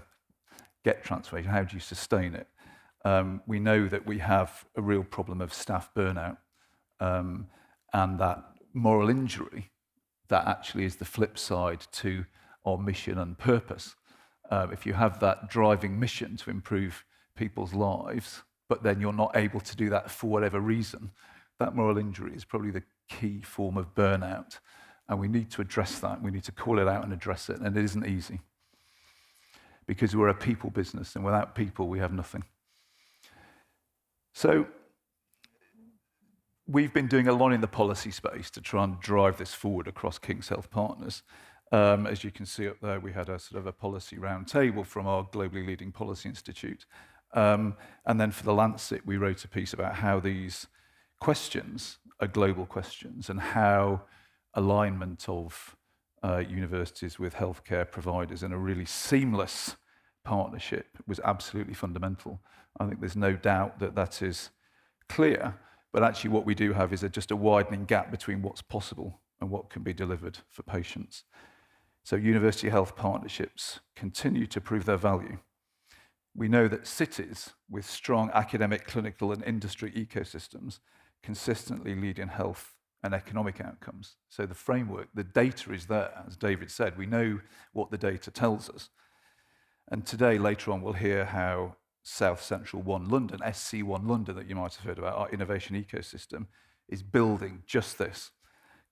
get transformation. How do you sustain it? We know that we have a real problem of staff burnout, and that moral injury, that actually is the flip side to our mission and purpose. If you have that driving mission to improve people's lives, but then you're not able to do that for whatever reason, that moral injury is probably the key form of burnout. And we need to address that. We need to call it out and address it. And it isn't easy, because we're a people business, and without people, we have nothing. So we've been doing a lot in the policy space to try and drive this forward across King's Health Partners. As you can see up there, we had a sort of a policy roundtable from our globally leading policy institute. And then for the Lancet, we wrote a piece about how these questions are global questions and how alignment of universities with healthcare providers, and a really seamless partnership was absolutely fundamental. I think there's no doubt that that is clear, but actually what we do have is just a widening gap between what's possible and what can be delivered for patients. So university health partnerships continue to prove their value. We know that cities with strong academic, clinical, and industry ecosystems consistently lead in health and economic outcomes. So the framework, the data is there, as David said. We know what the data tells us. And today, later on, we'll hear how South Central One London, SC1 London, that you might have heard about, our innovation ecosystem, is building just this,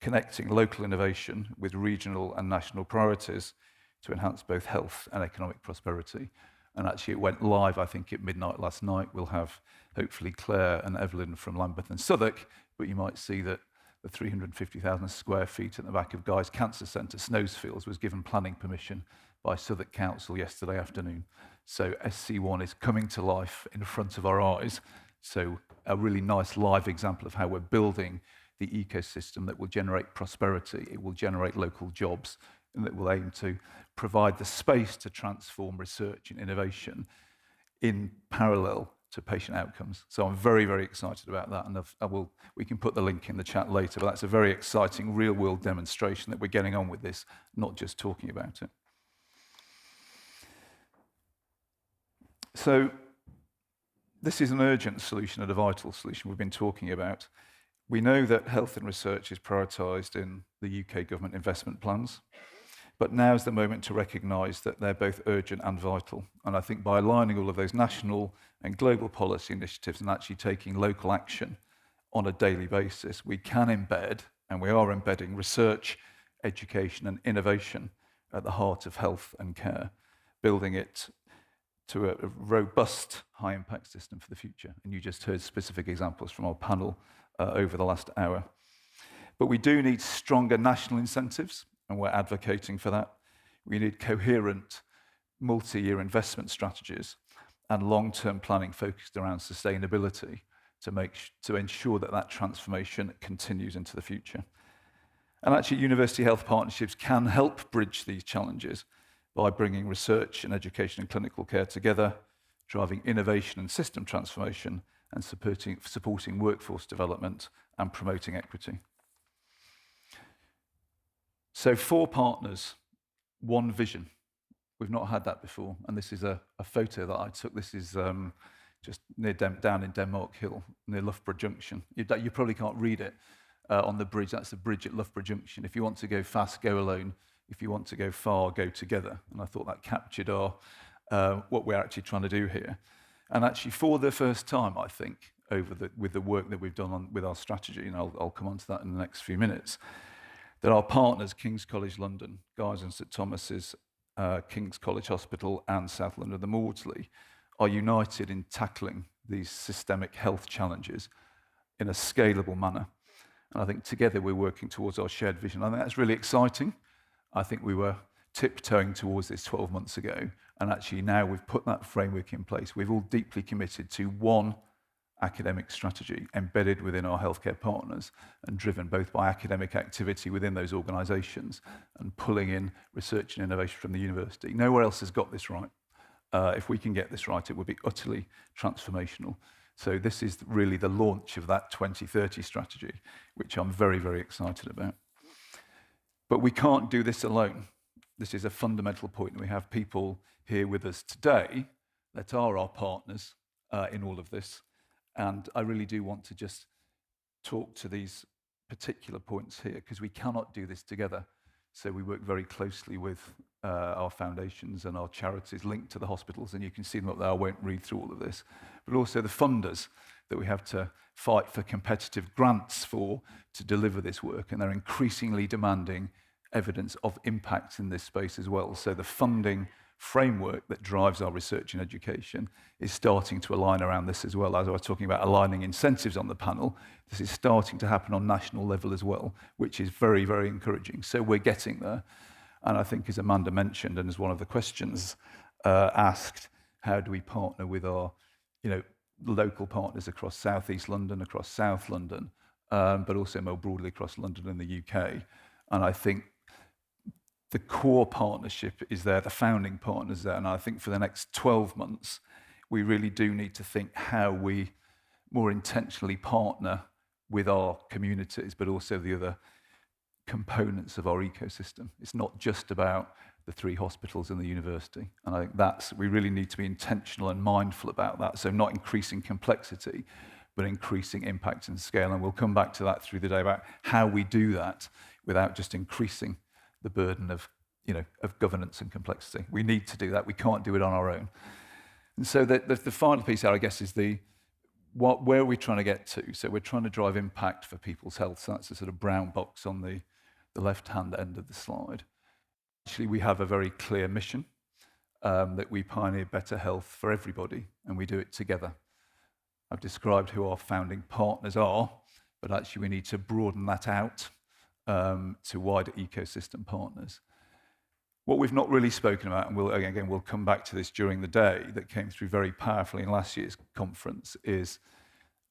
connecting local innovation with regional and national priorities to enhance both health and economic prosperity. And actually it went live, I think, at midnight last night. We'll have, hopefully, Claire and Evelyn from Lambeth and Southwark, but you might see that the 350,000 square feet at the back of Guy's Cancer Centre, Snowsfields, was given planning permission by Southwark Council yesterday afternoon. So SC1 is coming to life in front of our eyes. So a really nice live example of how we're building the ecosystem that will generate prosperity, it will generate local jobs, and that will aim to provide the space to transform research and innovation in parallel to patient outcomes. So I'm very, very excited about that, and we can put the link in the chat later, but that's a very exciting real-world demonstration that we're getting on with this, not just talking about it. So this is an urgent solution and a vital solution we've been talking about. We know that health and research is prioritised in the UK government investment plans, but now's the moment to recognise that they're both urgent and vital. And I think by aligning all of those national and global policy initiatives and actually taking local action on a daily basis, we can embed, and we are embedding, research, education and innovation at the heart of health and care, building it to a robust, high-impact system for the future. And you just heard specific examples from our panel over the last hour. But we do need stronger national incentives, and we're advocating for that. We need coherent multi-year investment strategies and long-term planning focused around sustainability to ensure that that transformation continues into the future. And actually, university health partnerships can help bridge these challenges by bringing research and education and clinical care together, driving innovation and system transformation, and supporting workforce development and promoting equity. So 4 partners, 1 vision. We've not had that before, and this is a photo that I took. This is just near down in Denmark Hill, near Loughborough Junction. You probably can't read it on the bridge. That's the bridge at Loughborough Junction. If you want to go fast, go alone. If you want to go far, go together. And I thought that captured our what we're actually trying to do here. And actually, for the first time, I think, with the work that we've done with our strategy, and I'll come on to that in the next few minutes, that our partners, King's College London, Guy's and St Thomas's, King's College Hospital and South London, the Maudsley, are united in tackling these systemic health challenges in a scalable manner. And I think together we're working towards our shared vision. I think that's really exciting. I think we were tiptoeing towards this 12 months ago, and actually now we've put that framework in place. We've all deeply committed to one academic strategy embedded within our healthcare partners and driven both by academic activity within those organisations and pulling in research and innovation from the university. Nowhere else has got this right. If we can get this right, it would be utterly transformational. So this is really the launch of that 2030 strategy, which I'm very, very excited about. But we can't do this alone. This is a fundamental point. We have people here with us today that are our partners in all of this. And I really do want to just talk to these particular points here, because we cannot do this together. So we work very closely with our foundations and our charities linked to the hospitals, and you can see them up there. I won't read through all of this. But also the funders that we have to fight for competitive grants for to deliver this work, and they're increasingly demanding evidence of impact in this space as well. So the funding framework that drives our research and education is starting to align around this as well. As I was talking about aligning incentives on the panel, this is starting to happen on national level as well, which is very, very encouraging. So we're getting there. And I think, as Amanda mentioned, and as one of the questions asked, how do we partner with our local partners across South East London, across South London, but also more broadly across London and the UK? And I think the core partnership is there, the founding partners there, and I think for the next 12 months, we really do need to think how we more intentionally partner with our communities, but also the other components of our ecosystem. It's not just about the 3 hospitals and the university. And I think we really need to be intentional and mindful about that. So not increasing complexity, but increasing impact and scale. And we'll come back to that through the day about how we do that without just increasing the burden of governance and complexity. We need to do that. We can't do it on our own. And so the final piece there, I guess, is where are we trying to get to? So we're trying to drive impact for people's health. So that's the sort of brown box on the left-hand end of the slide. Actually, we have a very clear mission that we pioneer better health for everybody, and we do it together. I've described who our founding partners are, but actually we need to broaden that out to wider ecosystem partners. What we've not really spoken about, and we'll come back to this during the day, that came through very powerfully in last year's conference is,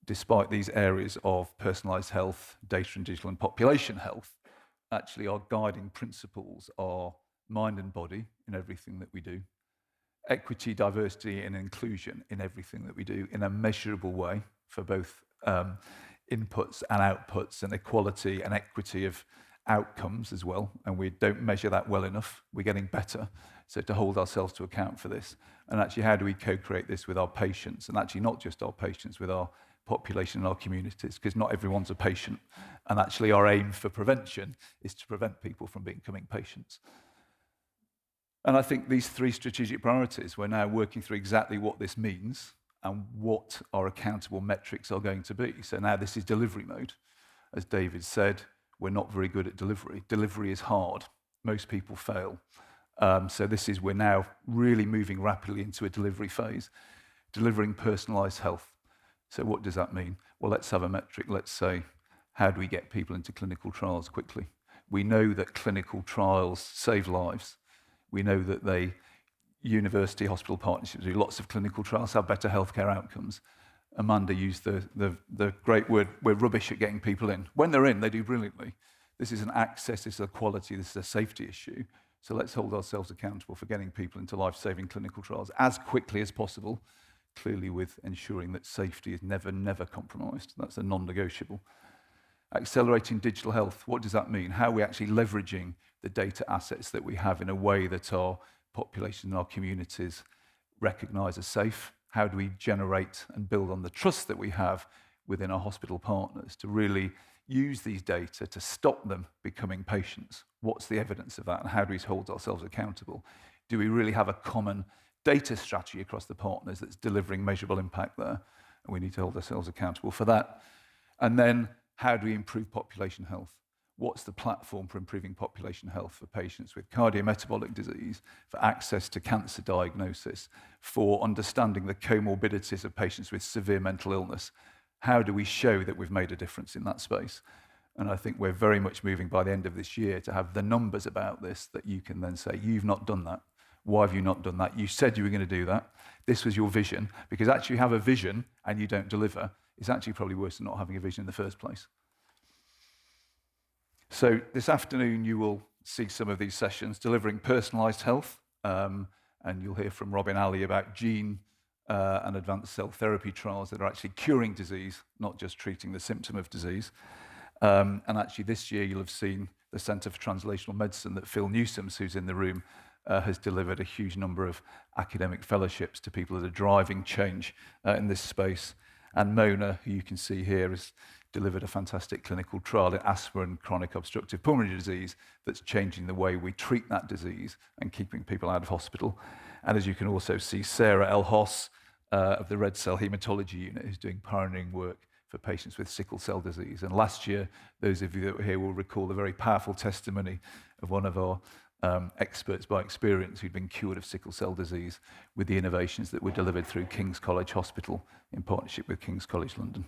despite these areas of personalised health, data and digital and population health, actually our guiding principles are mind and body in everything that we do, equity, diversity and inclusion in everything that we do in a measurable way for both inputs and outputs, and equality and equity of outcomes as well, and we don't measure that well enough. We're getting better, so to hold ourselves to account for this. And actually, how do we co-create this with our patients, and actually not just our patients, with our population and our communities, because not everyone's a patient, and actually our aim for prevention is to prevent people from becoming patients. And I think these 3 strategic priorities, we're now working through exactly what this means and what our accountable metrics are going to be. So now this is delivery mode. As David said, we're not very good at delivery. Delivery is hard. Most people fail. So we're now really moving rapidly into a delivery phase, delivering personalised health. So what does that mean? Well, let's have a metric. Let's say, how do we get people into clinical trials quickly? We know that clinical trials save lives. We know that university hospital partnerships do lots of clinical trials, have better healthcare outcomes. Amanda used the great word, we're rubbish at getting people in. When they're in, they do brilliantly. This is an access, this is a quality, this is a safety issue. So let's hold ourselves accountable for getting people into life-saving clinical trials as quickly as possible, clearly with ensuring that safety is never, never compromised. That's a non-negotiable. Accelerating digital health, what does that mean? How are we actually leveraging the data assets that we have in a way that our population and our communities recognise as safe? How do we generate and build on the trust that we have within our hospital partners to really use these data to stop them becoming patients? What's the evidence of that, and how do we hold ourselves accountable? Do we really have a common data strategy across the partners that's delivering measurable impact there? And we need to hold ourselves accountable for that. And then, how do we improve population health? What's the platform for improving population health for patients with cardiometabolic disease, for access to cancer diagnosis, for understanding the comorbidities of patients with severe mental illness? How do we show that we've made a difference in that space? And I think we're very much moving by the end of this year to have the numbers about this that you can then say, you've not done that. Why have you not done that? You said you were going to do that. This was your vision. Because actually you have a vision and you don't deliver, it's actually probably worse than not having a vision in the first place. So this afternoon you will see some of these sessions, delivering personalised health, and you'll hear from Robin Ali about gene and advanced cell therapy trials that are actually curing disease, not just treating the symptom of disease. And actually this year you'll have seen the Centre for Translational Medicine that Phil Newsome's, who's in the room, has delivered a huge number of academic fellowships to people that are driving change in this space. And Mona, who you can see here, has delivered a fantastic clinical trial in asthma and chronic obstructive pulmonary disease that's changing the way we treat that disease and keeping people out of hospital. And as you can also see, Sarah Al-Hashimi of the Red Cell Hematology Unit is doing pioneering work for patients with sickle cell disease. And last year, those of you that were here will recall the very powerful testimony of one of our experts by experience who'd been cured of sickle cell disease with the innovations that were delivered through King's College Hospital in partnership with King's College London.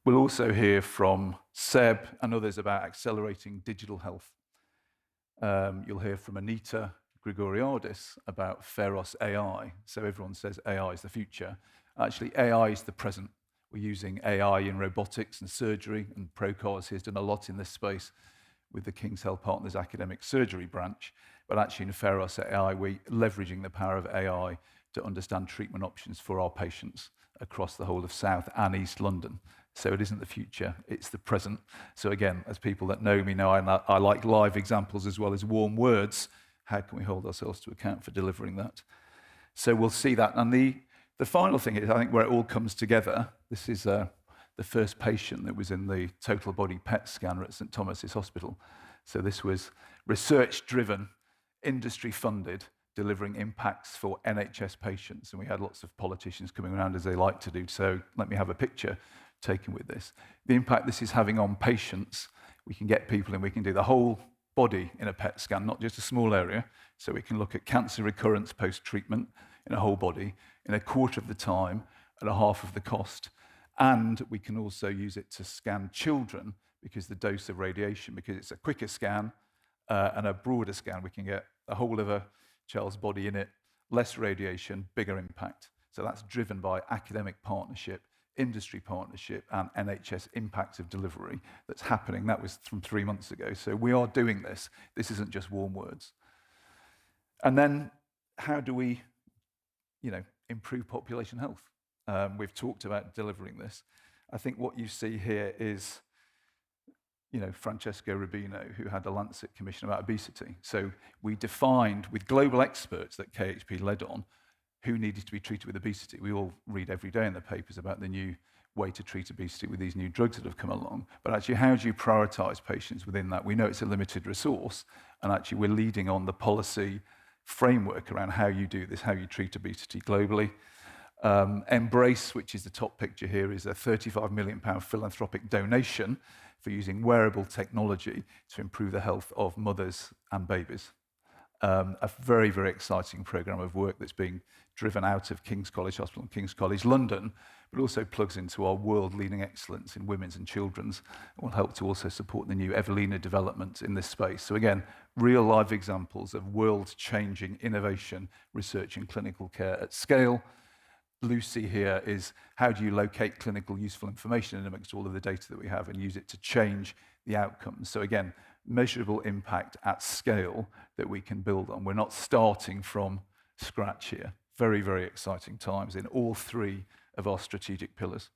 We'll also hear from Seb and others about accelerating digital health. You'll hear from Anita Grigoriadis about Pharos AI. So everyone says AI is the future. Actually, AI is the present. We're using AI in robotics and surgery, and Procars has done a lot in this space. with the King's Health Partners academic surgery branch, but actually in Pharos AI, we're leveraging the power of AI to understand treatment options for our patients across the whole of South and East London. So it isn't the future, it's the present. So again, as people that know me know, I like live examples as well as warm words. How can we hold ourselves to account for delivering that? So we'll see that. And the final thing is, I think, where it all comes together, this is the first patient that was in the total body PET scanner at St Thomas's Hospital. So this was research-driven, industry-funded, delivering impacts for NHS patients. And we had lots of politicians coming around, as they like to do. So let me have a picture taken with this. The impact this is having on patients, we can get people in, we can do the whole body in a PET scan, not just a small area. So we can look at cancer recurrence post-treatment in a whole body in a quarter of the time at a half of the cost. And we can also use it to scan children because the dose of radiation, because it's a quicker scan and a broader scan, we can get the whole of a child's body in it, less radiation, bigger impact. So that's driven by academic partnership, industry partnership, and NHS impact of delivery that's happening. That was from 3 months ago. So we are doing this. This isn't just warm words. And then how do we, improve population health? We've talked about delivering this. I think what you see here is, Francesco Rubino, who had the Lancet Commission about obesity. So we defined with global experts that KHP led on who needed to be treated with obesity. We all read every day in the papers about the new way to treat obesity with these new drugs that have come along. But actually, how do you prioritize patients within that? We know it's a limited resource, and actually we're leading on the policy framework around how you do this, how you treat obesity globally. Embrace, which is the top picture here, is a £35 million philanthropic donation for using wearable technology to improve the health of mothers and babies. A very, very exciting programme of work that's being driven out of King's College Hospital and King's College London, but also plugs into our world-leading excellence in women's and children's, and will help to also support the new Evelina development in this space. So again, real-life examples of world-changing innovation, research and clinical care at scale. Lucy here is how do you locate clinical useful information in amongst all of the data that we have and use it to change the outcomes. So again, measurable impact at scale that we can build on. We're not starting from scratch here. Very, very exciting times in all three of our strategic pillars.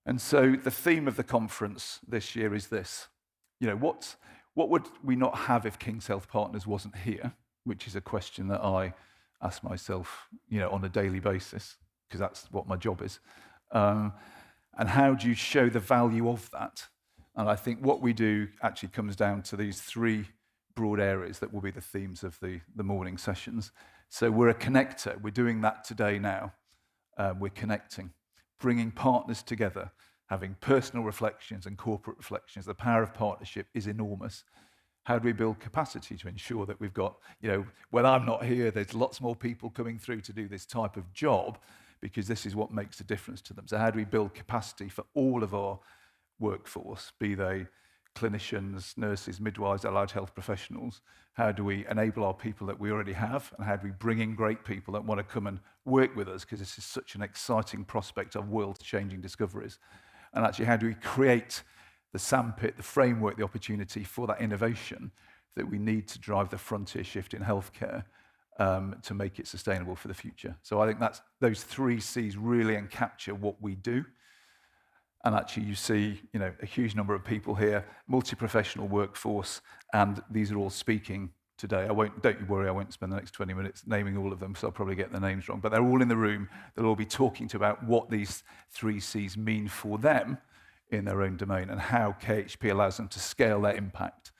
And so the theme of the conference this year is this. What would we not have if King's Health Partners wasn't here? Which is a question that I ask myself, on a daily basis, because that's what my job is. And how do you show the value of that? And I think what we do actually comes down to these three broad areas that will be the themes of the morning sessions. So we're a connector. We're doing that today now. We're connecting, bringing partners together, having personal reflections and corporate reflections. The power of partnership is enormous. How do we build capacity to ensure that we've got, when I'm not here, there's lots more people coming through to do this type of job, because this is what makes a difference to them. So how do we build capacity for all of our workforce, be they clinicians, nurses, midwives, allied health professionals? How do we enable our people that we already have? And how do we bring in great people that want to come and work with us? Because this is such an exciting prospect of world-changing discoveries. And actually, how do we create the sandpit, the framework, the opportunity for that innovation that we need to drive the frontier shift in healthcare to make it sustainable for the future? So I think those three C's really encapture what we do. And actually, you see, a huge number of people here, multi-professional workforce, and these are all speaking today. Don't you worry, I won't spend the next 20 minutes naming all of them, so I'll probably get the names wrong. But they're all in the room. They'll all be talking about what these three C's mean for them in their own domain and how KHP allows them to scale their impact.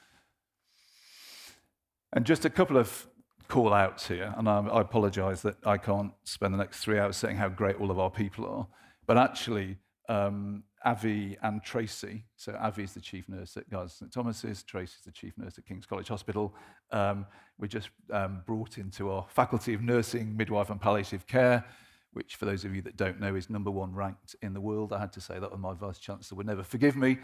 And just a couple of call outs here, and I apologise that I can't spend the next 3 hours saying how great all of our people are, but actually, Avi and Tracy, so Avi is the chief nurse at Guy's St Thomas's, Tracy is the chief nurse at King's College Hospital. We just brought into our Faculty of Nursing, Midwife and Palliative Care, which for those of you that don't know is #1 ranked in the world. I had to say that, and my Vice Chancellor would never forgive me.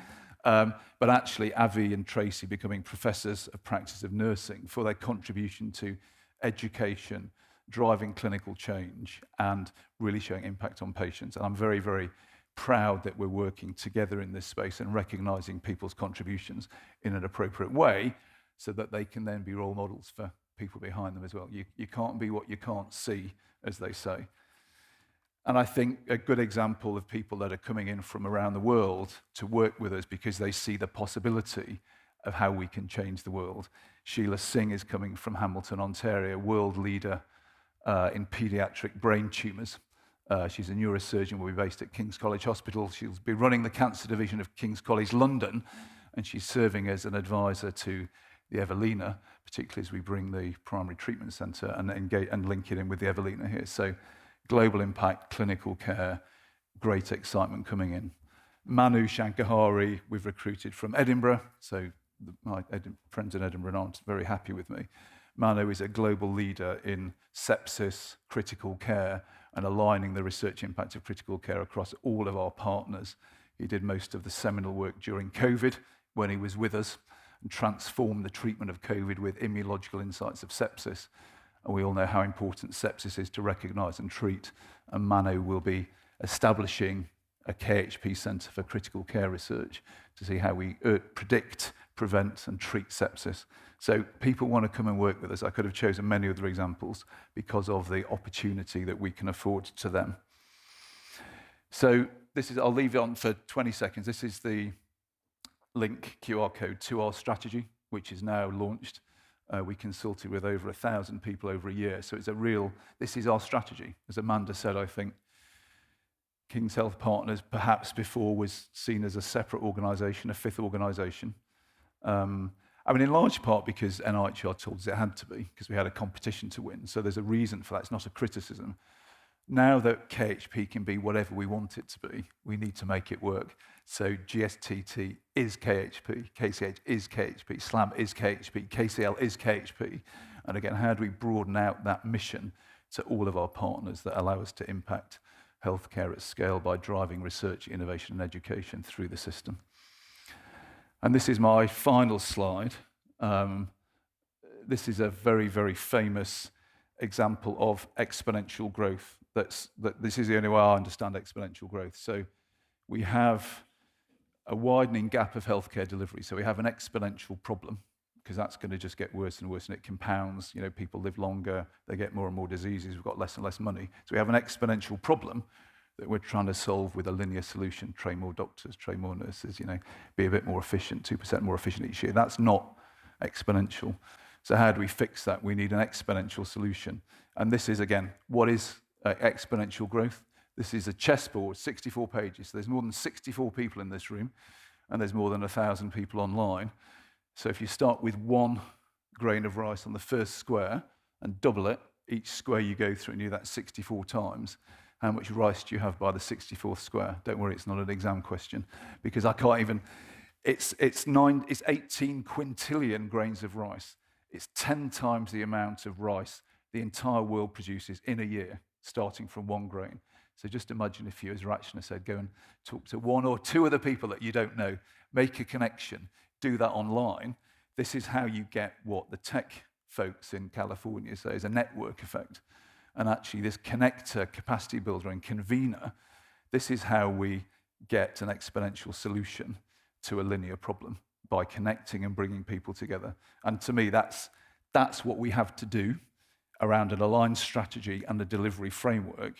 But actually, Avi and Tracy becoming professors of practice of nursing for their contribution to education, driving clinical change, and really showing impact on patients. And I'm very, very proud that we're working together in this space and recognising people's contributions in an appropriate way so that they can then be role models for people behind them as well. You can't be what you can't see, as they say. And I think a good example of people that are coming in from around the world to work with us because they see the possibility of how we can change the world. Sheila Singh is coming from Hamilton, Ontario, world leader in paediatric brain tumours. She's a neurosurgeon, will be based at King's College Hospital. She'll be running the cancer division of King's College London, and she's serving as an advisor to the Evelina, particularly as we bring the primary treatment centre and link it in with the Evelina here. So global impact, clinical care, great excitement coming in. Manu Shankahari, we've recruited from Edinburgh, so my friends in Edinburgh aren't very happy with me. Manu is a global leader in sepsis, critical care, and aligning the research impact of critical care across all of our partners. He did most of the seminal work during COVID when he was with us and transformed the treatment of COVID with immunological insights of sepsis. And we all know how important sepsis is to recognise and treat. And Manu will be establishing a KHP Centre for Critical Care Research to see how we predict, prevent and treat sepsis. So people want to come and work with us. I could have chosen many other examples because of the opportunity that we can afford to them. So this is, I'll leave it on for 20 seconds. This is the link QR code to our strategy, which is now launched. We consulted with over 1,000 people over a year. So it's a real, this is our strategy. As Amanda said, I think King's Health Partners perhaps before was seen as a separate organisation, a fifth organisation. I mean, in large part because NIHR told us it had to be, because we had a competition to win. So there's a reason for that. It's not a criticism. Now that KHP can be whatever we want it to be, we need to make it work. So GSTT is KHP, KCH is KHP, SLAM is KHP, KCL is KHP. And again, how do we broaden out that mission to all of our partners that allow us to impact healthcare at scale by driving research, innovation and education through the system? And this is my final slide. This is a very, very famous example of exponential growth. This is the only way I understand exponential growth. So we have a widening gap of healthcare delivery. So we have an exponential problem because that's going to just get worse and worse and it compounds. You know, people live longer, they get more and more diseases, we've got less and less money. So we have an exponential problem that we're trying to solve with a linear solution, train more doctors, train more nurses, you know, be a bit more efficient, 2% more efficient each year. That's not exponential. So how do we fix that? We need an exponential solution. And this is, again, what is exponential growth? This is a chessboard, 64 pages. So there's more than 64 people in this room, and there's more than 1,000 people online. So if you start with 1 grain of rice on the first square and double it, each square you go through and do that 64 times, how much rice do you have by the 64th square? Don't worry, it's not an exam question, because I can't even, it's 18 quintillion grains of rice. It's 10 times the amount of rice the entire world produces in a year, starting from 1 grain. So just imagine if you, as Rachna said, go and talk to 1 or 2 other people that you don't know, make a connection, do that online. This is how you get what the tech folks in California say is a network effect. And actually this connector, capacity builder and convener, this is how we get an exponential solution to a linear problem, by connecting and bringing people together. And to me, that's what we have to do around an aligned strategy and a delivery framework.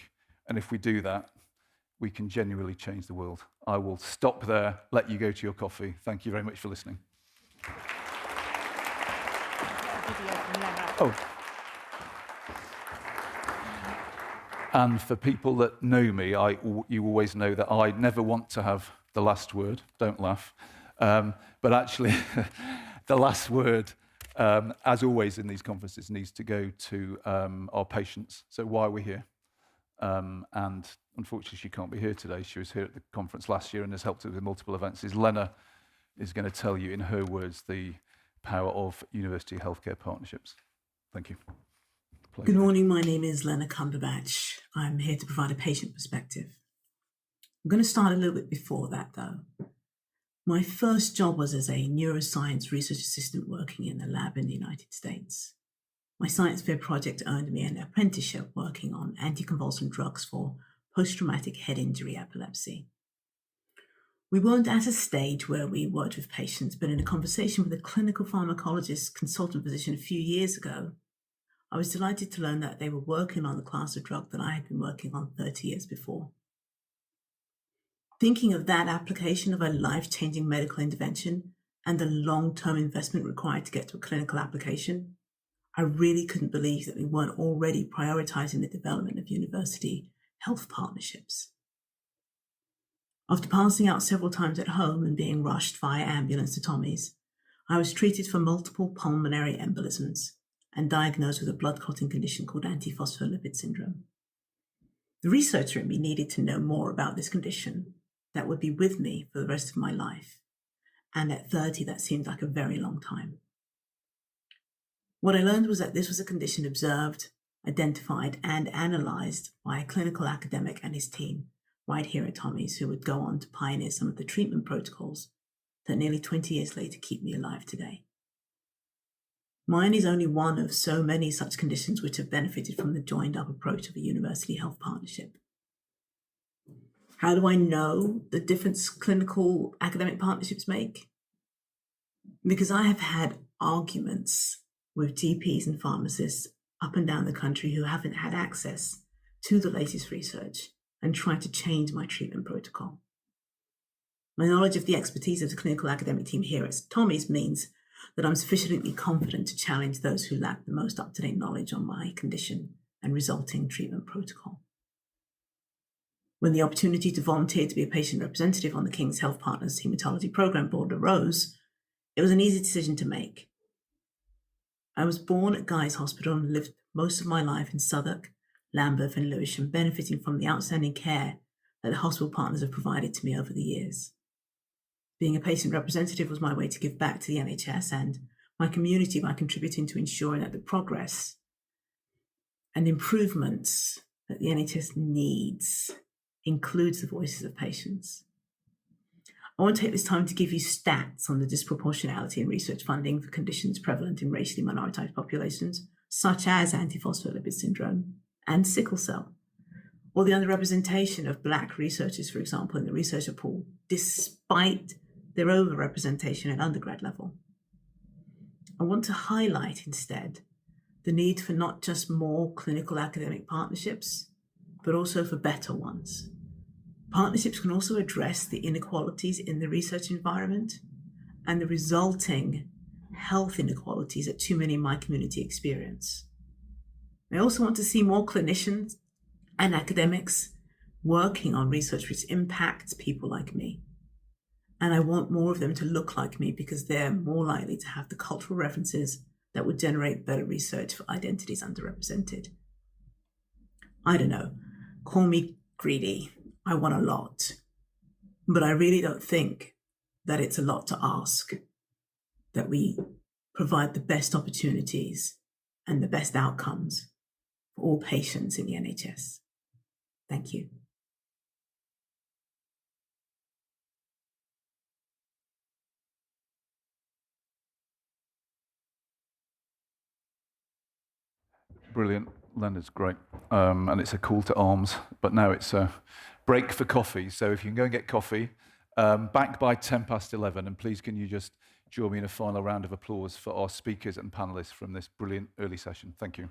And if we do that, we can genuinely change the world. I will stop there, let you go to your coffee. Thank you very much for listening. Oh. And for people that know me, you always know that I never want to have the last word. Don't laugh. But actually, the last word, as always in these conferences, needs to go to our patients. So why are we here? And unfortunately, she can't be here today. She was here at the conference last year and has helped us with multiple events. Lena is going to tell you, in her words, the power of university healthcare partnerships. Thank you. Pleasure. Good morning. My name is Lena Cumberbatch. I'm here to provide a patient perspective. I'm going to start a little bit before that, though. My first job was as a neuroscience research assistant working in a lab in the United States. My science fair project earned me an apprenticeship working on anticonvulsant drugs for post-traumatic head injury epilepsy. We weren't at a stage where we worked with patients, but in a conversation with a clinical pharmacologist consultant physician a few years ago, I was delighted to learn that they were working on the class of drug that I had been working on 30 years before. Thinking of that application of a life-changing medical intervention and the long-term investment required to get to a clinical application, I really couldn't believe that we weren't already prioritizing the development of university health partnerships. After passing out several times at home and being rushed via ambulance to Tommy's, I was treated for multiple pulmonary embolisms and diagnosed with a blood clotting condition called antiphospholipid syndrome. The researcher in me needed to know more about this condition that would be with me for the rest of my life. And at 30, that seemed like a very long time. What I learned was that this was a condition observed, identified, and analyzed by a clinical academic and his team right here at Tommy's, who would go on to pioneer some of the treatment protocols that nearly 20 years later keep me alive today. Mine is only one of so many such conditions which have benefited from the joined-up approach of a university health partnership. How do I know the difference clinical academic partnerships make? Because I have had arguments with GPs and pharmacists up and down the country who haven't had access to the latest research and tried to change my treatment protocol. My knowledge of the expertise of the clinical academic team here at Tommy's means that I'm sufficiently confident to challenge those who lack the most up-to-date knowledge on my condition and resulting treatment protocol. When the opportunity to volunteer to be a patient representative on the King's Health Partners Haematology Programme Board arose, it was an easy decision to make. I was born at Guy's Hospital and lived most of my life in Southwark, Lambeth and Lewisham, benefiting from the outstanding care that the hospital partners have provided to me over the years. Being a patient representative was my way to give back to the NHS and my community by contributing to ensuring that the progress and improvements that the NHS needs includes the voices of patients. I want to take this time to give you stats on the disproportionality in research funding for conditions prevalent in racially minoritized populations, such as antiphospholipid syndrome and sickle cell, or the underrepresentation of Black researchers, for example, in the researcher pool, despite their overrepresentation at undergrad level. I want to highlight instead the need for not just more clinical academic partnerships, but also for better ones. Partnerships can also address the inequalities in the research environment and the resulting health inequalities that too many in my community experience. I also want to see more clinicians and academics working on research which impacts people like me. And I want more of them to look like me because they're more likely to have the cultural references that would generate better research for identities underrepresented. I don't know, call me greedy. I want a lot, but I really don't think that it's a lot to ask that we provide the best opportunities and the best outcomes for all patients in the NHS. Thank you. Brilliant. Leonard's great. And it's a call to arms, but now it's a break for coffee. So if you can go and get coffee, back by 11:10, and please can you just join me in a final round of applause for our speakers and panelists from this brilliant early session. Thank you.